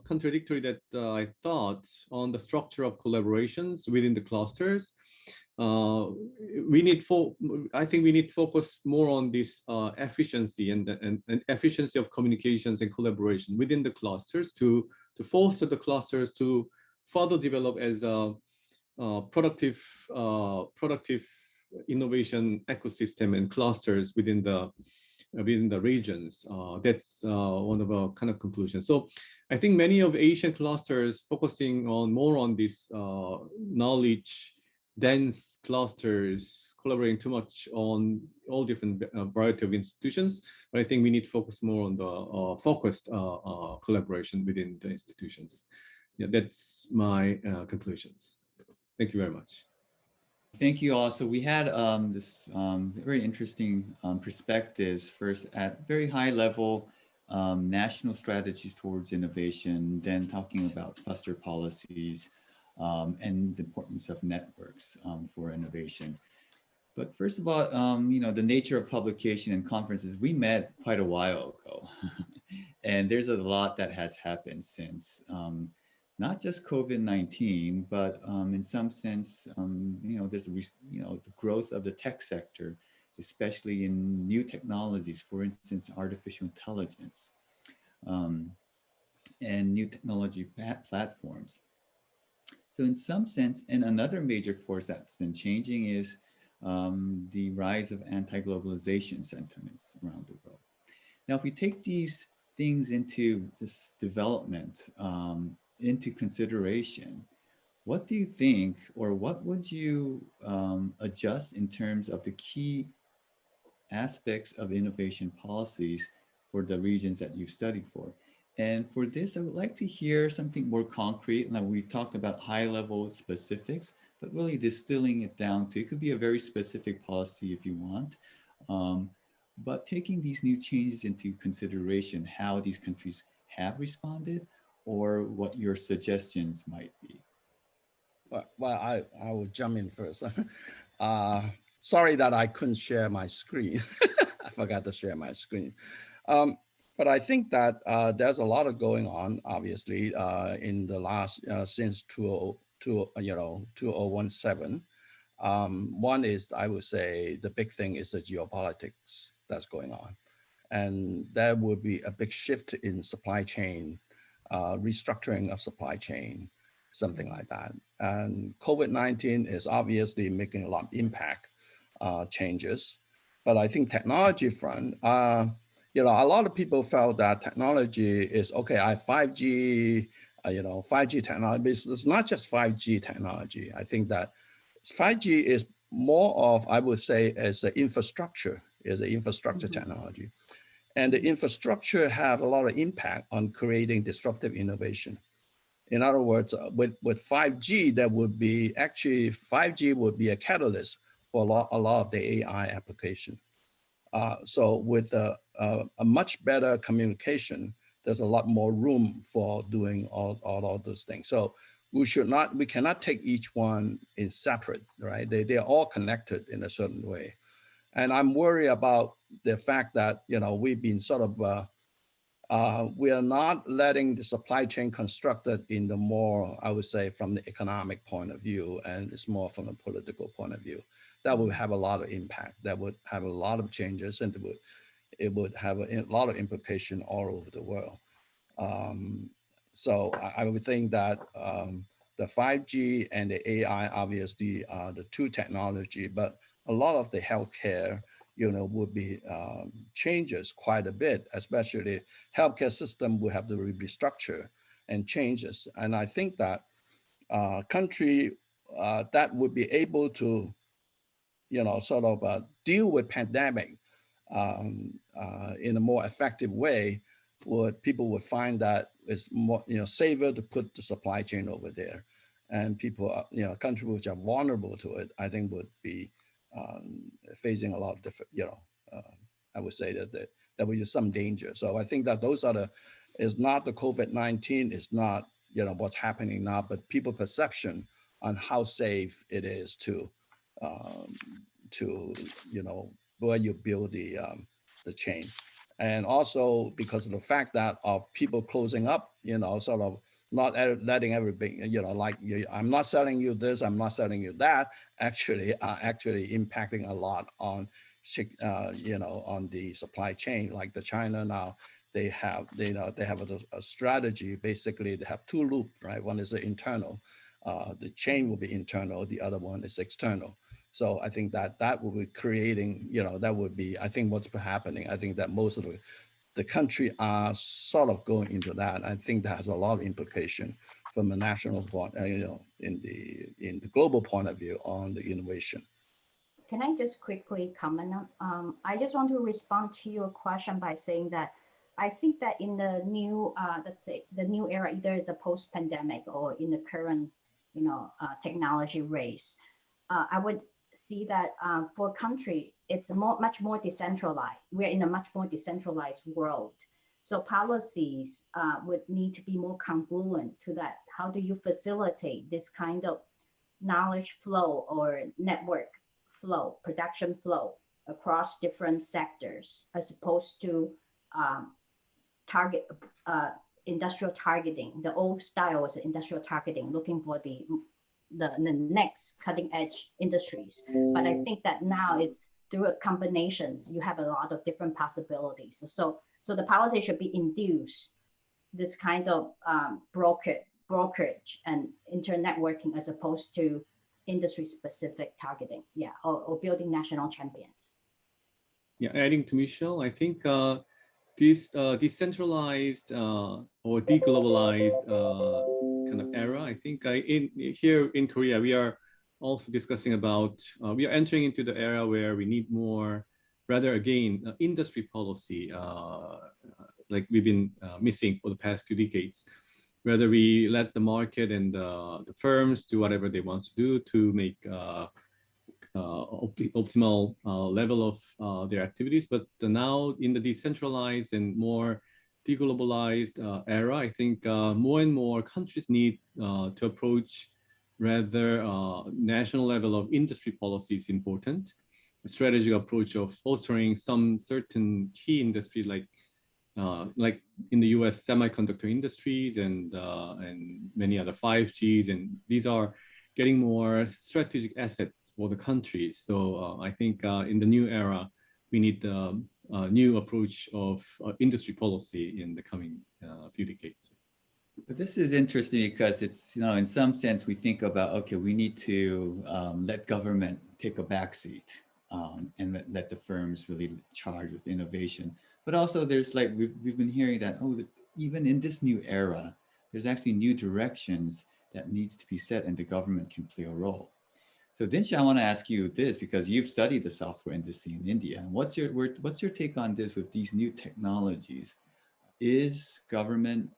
[SPEAKER 6] contradictory that I thought on the structure of collaborations within the clusters. I think we need to focus more on this efficiency and efficiency of communications and collaboration within the clusters to foster the clusters to further develop as a productive innovation ecosystem and clusters within the regions. That's one of our kind of conclusions. So I think many of Asian clusters focusing more on this knowledge dense clusters, collaborating too much on all different variety of institutions. But I think we need to focus more on the focused collaboration within the institutions. Yeah, that's my conclusions. Thank you very much.
[SPEAKER 2] Thank you all. So we had this very interesting perspectives, first at very high level, national strategies towards innovation, then talking about cluster policies and the importance of networks for innovation. But first of all, the nature of publication and conferences, we met quite a while ago. And there's a lot that has happened since. Not just COVID-19, but in some sense, there's the growth of the tech sector, especially in new technologies, for instance, artificial intelligence, and new technology platforms. So in some sense, and another major force that's been changing is the rise of anti-globalization sentiments around the world. Now, if we take these things into this development, into consideration, what do you think, or what would you adjust in terms of the key aspects of innovation policies for the regions that you've studied for? And for this, I would like to hear something more concrete. Now, we've talked about high-level specifics, but really distilling it down to, it could be a very specific policy if you want, but taking these new changes into consideration, how these countries have responded, or what your suggestions might be.
[SPEAKER 3] Well, I will jump in first. Sorry that I couldn't share my screen. I forgot to share my screen. But I think that there's a lot of going on, obviously, in the last, since 2017. One is, I would say, the big thing is the geopolitics that's going on. And there will be a big shift in supply chain, restructuring of supply chain, something like that. And COVID-19 is obviously making a lot of impact changes. But I think technology front, a lot of people felt that technology is, okay, I have 5G, 5G technology, but it's not just 5G technology. I think that 5G is more of, I would say, as an infrastructure, technology. And the infrastructure have a lot of impact on creating disruptive innovation. In other words, with 5G, that would be, actually 5G would be a catalyst for a lot of the AI application. So with a much better communication, there's a lot more room for doing all those things. So we cannot take each one in separate, right? They are all connected in a certain way. And I'm worried about the fact that, we've been sort of, we are not letting the supply chain constructed in the more, I would say, from the economic point of view, and it's more from a political point of view. That would have a lot of impact. That would have a lot of changes, and it would have a lot of implication all over the world. So I would think that the 5G and the AI obviously are the two technology, but a lot of the healthcare, would be changes quite a bit, especially healthcare system will have to restructure and changes. And I think that country that would be able to, sort of deal with pandemic in a more effective way, people would find that it's more, safer to put the supply chain over there, and people, countries which are vulnerable to it, I think would be facing a lot of different, I would say that there will be some danger. So I think that those are is not the COVID-19, is not, what's happening now, but people perception on how safe it is to where you build the chain. And also because of the fact that of people closing up, sort of not letting everything, like I'm not selling you this, I'm not selling you that, actually impacting a lot on, on the supply chain. Like the China now, they have a strategy. Basically, they have two loops, right? One is the internal, the chain will be internal. The other one is external. So I think that will be creating, that would be, I think what's happening. I think that most of the country are sort of going into that. I think that has a lot of implication from a national point, in the global point of view on the innovation.
[SPEAKER 5] Can I just quickly comment on, I just want to respond to your question by saying that I think that in the new, let's say the new era, either it's a post-pandemic or in the current, technology race, I would see that for a country, it's much more decentralized. We're in a much more decentralized world. So policies would need to be more congruent to that. How do you facilitate this kind of knowledge flow or network flow, production flow across different sectors, as opposed to target industrial targeting? The old style was industrial targeting, looking for the next cutting edge industries. But I think that now it's through combinations, you have a lot of different possibilities. So the policy should be induced this kind of brokerage and internetworking, as opposed to industry specific targeting, or building national champions.
[SPEAKER 6] Yeah, adding to Michelle, I think this decentralized or deglobalized kind of era, I think here in Korea, we are also discussing about, we are entering into the era where we need more, rather again, industry policy, like we've been missing for the past few decades. Whether we let the market and the firms do whatever they want to do to make optimal level of their activities, but now in the decentralized and more deglobalized era, I think more and more countries need to approach rather national level of industry policy is important. A strategic approach of fostering some certain key industry like in the US semiconductor industries and many other 5Gs, and these are getting more strategic assets for the country. So I think in the new era, we need a new approach of industry policy in the coming few decades.
[SPEAKER 2] But this is interesting because it's, in some sense, we think about, okay, we need to let government take a backseat and let the firms really charge with innovation. But also there's like, we've been hearing that, even in this new era, there's actually new directions that needs to be set and the government can play a role. So Dinsha, I want to ask you this because you've studied the software industry in India. What's your take on this with these new technologies? Is government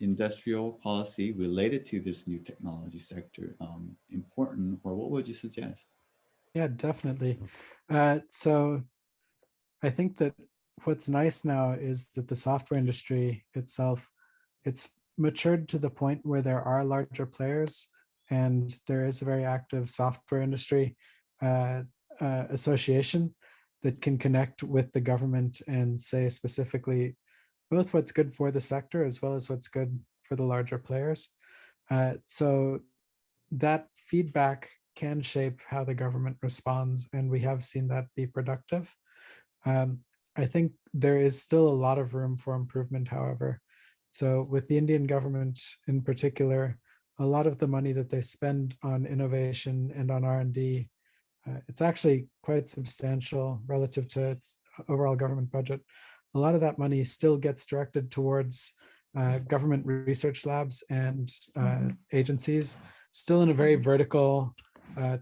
[SPEAKER 2] industrial policy related to this new technology sector important, or what would you suggest?
[SPEAKER 4] Yeah, definitely. So I think that what's nice now is that the software industry itself, it's matured to the point where there are larger players and there is a very active software industry association that can connect with the government and say specifically both what's good for the sector as well as what's good for the larger players. So that feedback can shape how the government responds, and we have seen that be productive. I think there is still a lot of room for improvement, however. So with the Indian government in particular, a lot of the money that they spend on innovation and on R&D, it's actually quite substantial relative to its overall government budget. A lot of that money still gets directed towards government research labs and agencies, still in a very vertical,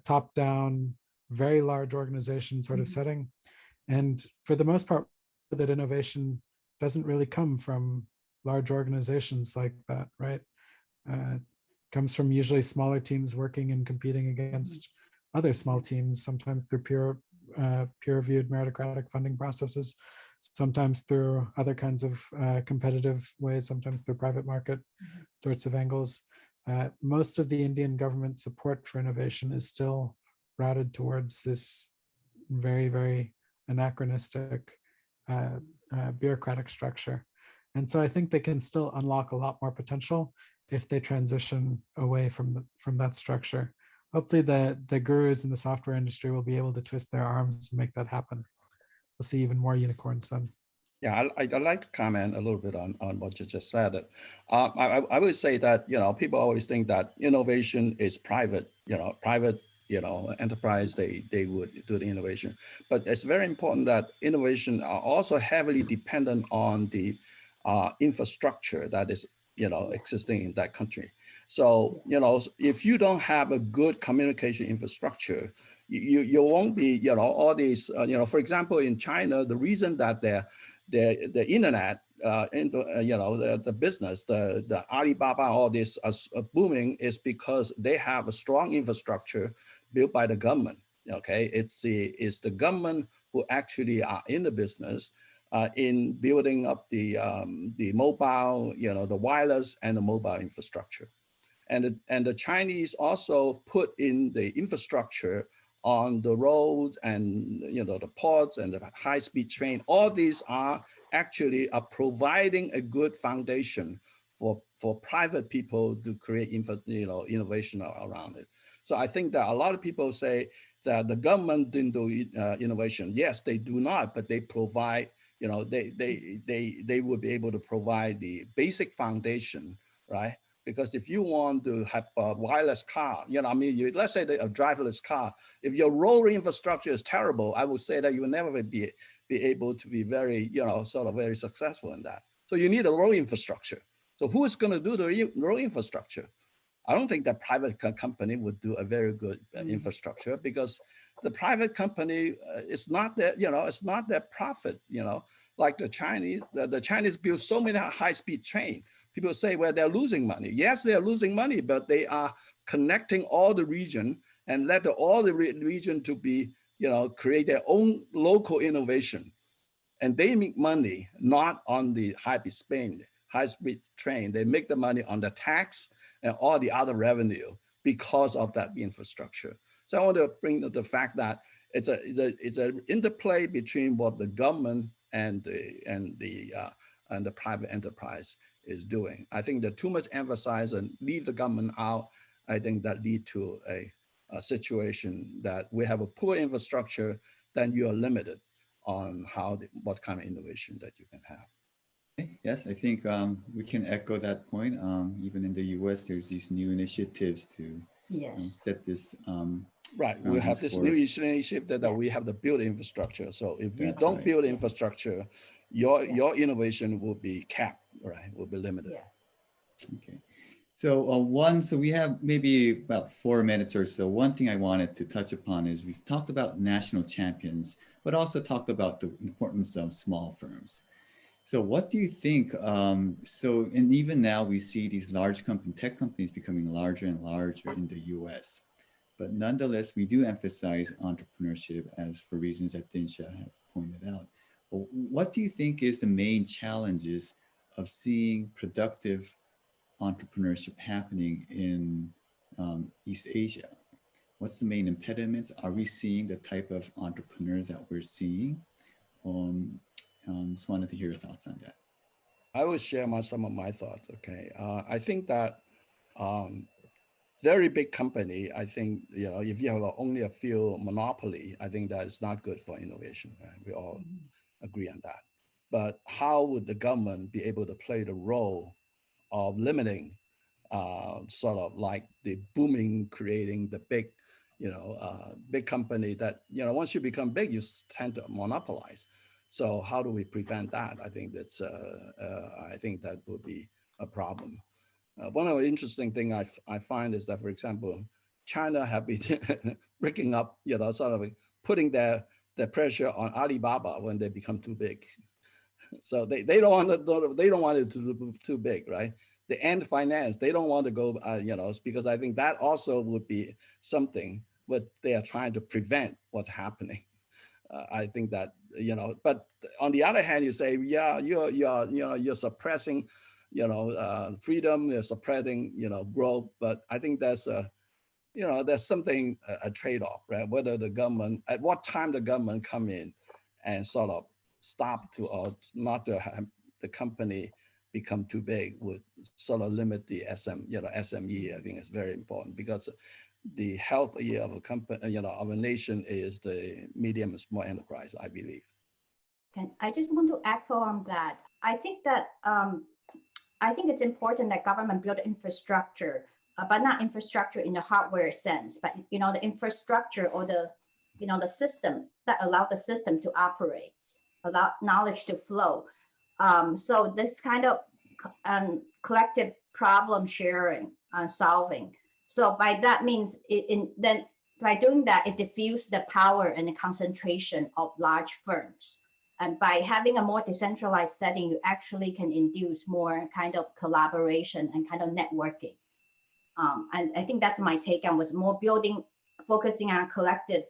[SPEAKER 4] top-down, very large organization sort of setting. And for the most part, that innovation doesn't really come from large organizations like that, right? Comes from usually smaller teams working and competing against other small teams, sometimes through peer-reviewed meritocratic funding processes, sometimes through other kinds of competitive ways, sometimes through private market sorts of angles. Most of the Indian government support for innovation is still routed towards this very, very anachronistic bureaucratic structure. And so I think they can still unlock a lot more potential if they transition away from that structure. Hopefully the gurus in the software industry will be able to twist their arms and make that happen. We'll see even more unicorns then.
[SPEAKER 3] Yeah, I'd like to comment a little bit on what you just said. I would say that, people always think that innovation is private, private, enterprise, they would do the innovation. But it's very important that innovation are also heavily dependent on the infrastructure that is, existing in that country. So, if you don't have a good communication infrastructure, you won't be, all these, for example, in China, the reason that the internet, the business, the Alibaba, all this booming is because they have a strong infrastructure built by the government. Okay, it's the government who actually are in the business in building up the mobile, the wireless and the mobile infrastructure, and the Chinese also put in the infrastructure on the roads and the ports and the high-speed train. All these are actually providing a good foundation for private people to create innovation around it. So I think that a lot of people say that the government didn't do innovation. Yes, they do not, but they provide. They would be able to provide the basic foundation, right? Because if you want to have a wireless car, let's say a driverless car, if your road infrastructure is terrible, I would say that you will never be able to be very, sort of very successful in that. So you need a road infrastructure. So who is going to do the road infrastructure? I don't think that private company would do a very good infrastructure, because the private company is not that, it's not their profit, like the Chinese. The Chinese build so many high-speed trains. People say, well, they're losing money. Yes, they're losing money, but they are connecting all the region and let all the region to be, create their own local innovation. And they make money not on the high-speed train. They make the money on the tax and all the other revenue because of that infrastructure. So I want to bring the fact that it's an interplay between what the government and the private enterprise is doing. I think that too much emphasis and leave the government out, I think that lead to a situation that we have a poor infrastructure, then you are limited on what kind of innovation that you can have.
[SPEAKER 2] Yes, I think we can echo that point. Even in the US, there's these new initiatives to set this.
[SPEAKER 3] Right, we have this new initiative that we have to build infrastructure. So if we don't build infrastructure, your innovation will be capped, right? Will be limited.
[SPEAKER 2] Yeah. Okay. So so we have maybe about 4 minutes or so. One thing I wanted to touch upon is we've talked about national champions, but also talked about the importance of small firms. So what do you think? And even now we see these large tech companies becoming larger and larger in the US. But nonetheless, we do emphasize entrepreneurship, as for reasons that Dinsha have pointed out. Well, what do you think is the main challenges of seeing productive entrepreneurship happening in East Asia? What's the main impediments? Are we seeing the type of entrepreneurs that we're seeing? Just wanted to hear your thoughts on that.
[SPEAKER 3] I will share some of my thoughts. Okay, I think that very big company, I think, if you have only a few monopoly, I think that is not good for innovation. Right? We all agree on that. But how would the government be able to play the role of limiting sort of like the booming, creating the big, big company that, once you become big, you tend to monopolize. So how do we prevent that? I think I think that would be a problem. One of the interesting thing I find is that, for example, China have been breaking up, sort of putting their pressure on Alibaba when they become too big. So they don't want it to be too big, right? The end finance, they don't want to go, because I think that also would be something what they are trying to prevent what's happening. I think that, but on the other hand, you say, yeah, you're suppressing, freedom, you're suppressing, growth. But I think there's there's something, a trade-off, right? Whether the government, at what time the government come in and sort of stop to, or not to have the company become too big would sort of limit the SME. I think it's very important because the health of a company, of a nation is the medium and small enterprise, I believe.
[SPEAKER 5] And I just want to echo on that. I think that I think it's important that government build infrastructure, but not infrastructure in the hardware sense, but the infrastructure or the system that allow the system to operate, allow knowledge to flow. So this kind of collective problem sharing and solving. So by that means, then by doing that, it diffuses the power and the concentration of large firms. And by having a more decentralized setting, you actually can induce more kind of collaboration and kind of networking. And I think that's my take on was more focusing on collective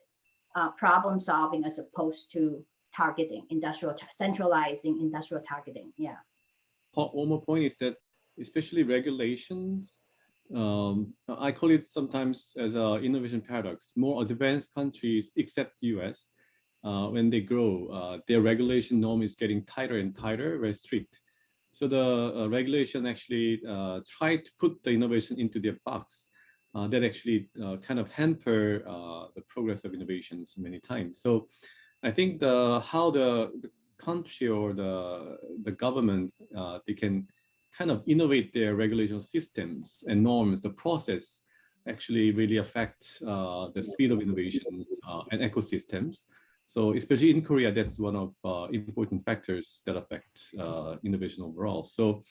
[SPEAKER 5] problem solving as opposed to targeting centralizing industrial targeting. Yeah.
[SPEAKER 6] One more point is that especially regulations, I call it sometimes as an innovation paradox. More advanced countries, except US, when they grow, their regulation norm is getting tighter and tighter, very strict. So the regulation actually try to put the innovation into their box that actually kind of hamper the progress of innovations many times. So I think how the country or the government, they can kind of innovate their regulation systems and norms, the process actually really affect the speed of innovations and ecosystems. So especially in Korea, that's one of important factors that affect innovation overall. So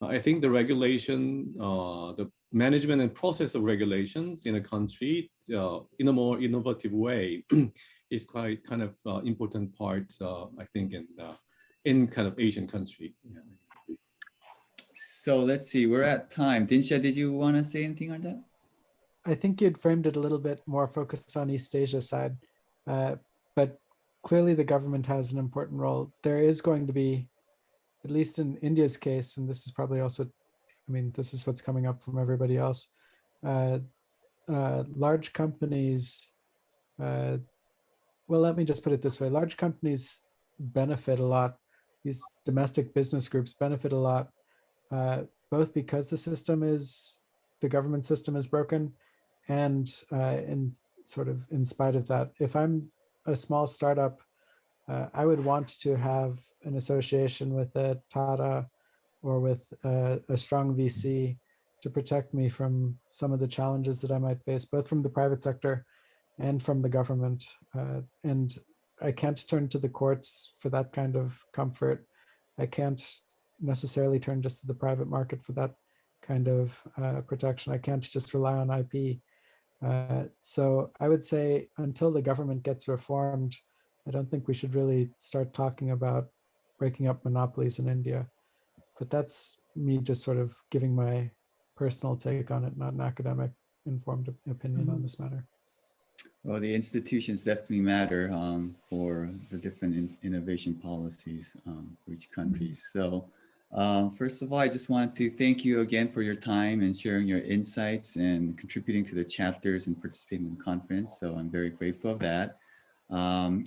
[SPEAKER 6] I think the regulation, the management and process of regulations in a country in a more innovative way is quite kind of important part, I think, in kind of Asian country. Yeah.
[SPEAKER 2] So let's see, we're at time. Dinsha, did you want to say anything on that?
[SPEAKER 4] I think you'd framed it a little bit more focused on East Asia side, but clearly the government has an important role. There is going to be, at least in India's case, and this is probably also, I mean, this is what's coming up from everybody else, large companies, well, let me just put it this way. Large companies benefit a lot. These domestic business groups benefit a lot, both because the government system is broken, and in spite of that. If I'm a small startup, I would want to have an association with a Tata or with a strong VC to protect me from some of the challenges that I might face, both from the private sector and from the government. And I can't turn to the courts for that kind of comfort. I can't necessarily turn just to the private market for that kind of protection. I can't just rely on IP. So I would say until the government gets reformed, I don't think we should really start talking about breaking up monopolies in India. But that's me just sort of giving my personal take on it, not an academic informed opinion on this matter.
[SPEAKER 2] Well, the institutions definitely matter for the different innovation policies for each country. So first of all, I just want to thank you again for your time and sharing your insights and contributing to the chapters and participating in the conference. So I'm very grateful of that.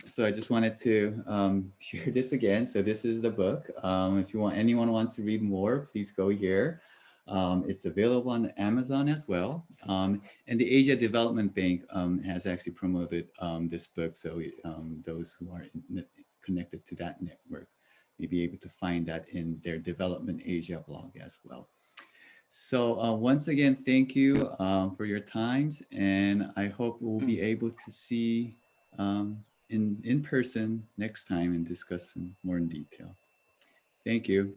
[SPEAKER 2] So I just wanted to share this again. So this is the book. If anyone wants to read more, please go here. It's available on Amazon as well. And the Asia Development Bank has actually promoted this book. So those who are connected to that network may be able to find that in their Development Asia blog as well. So once again, thank you for your times. And I hope we'll be able to see in person next time and discuss some more in detail. Thank you.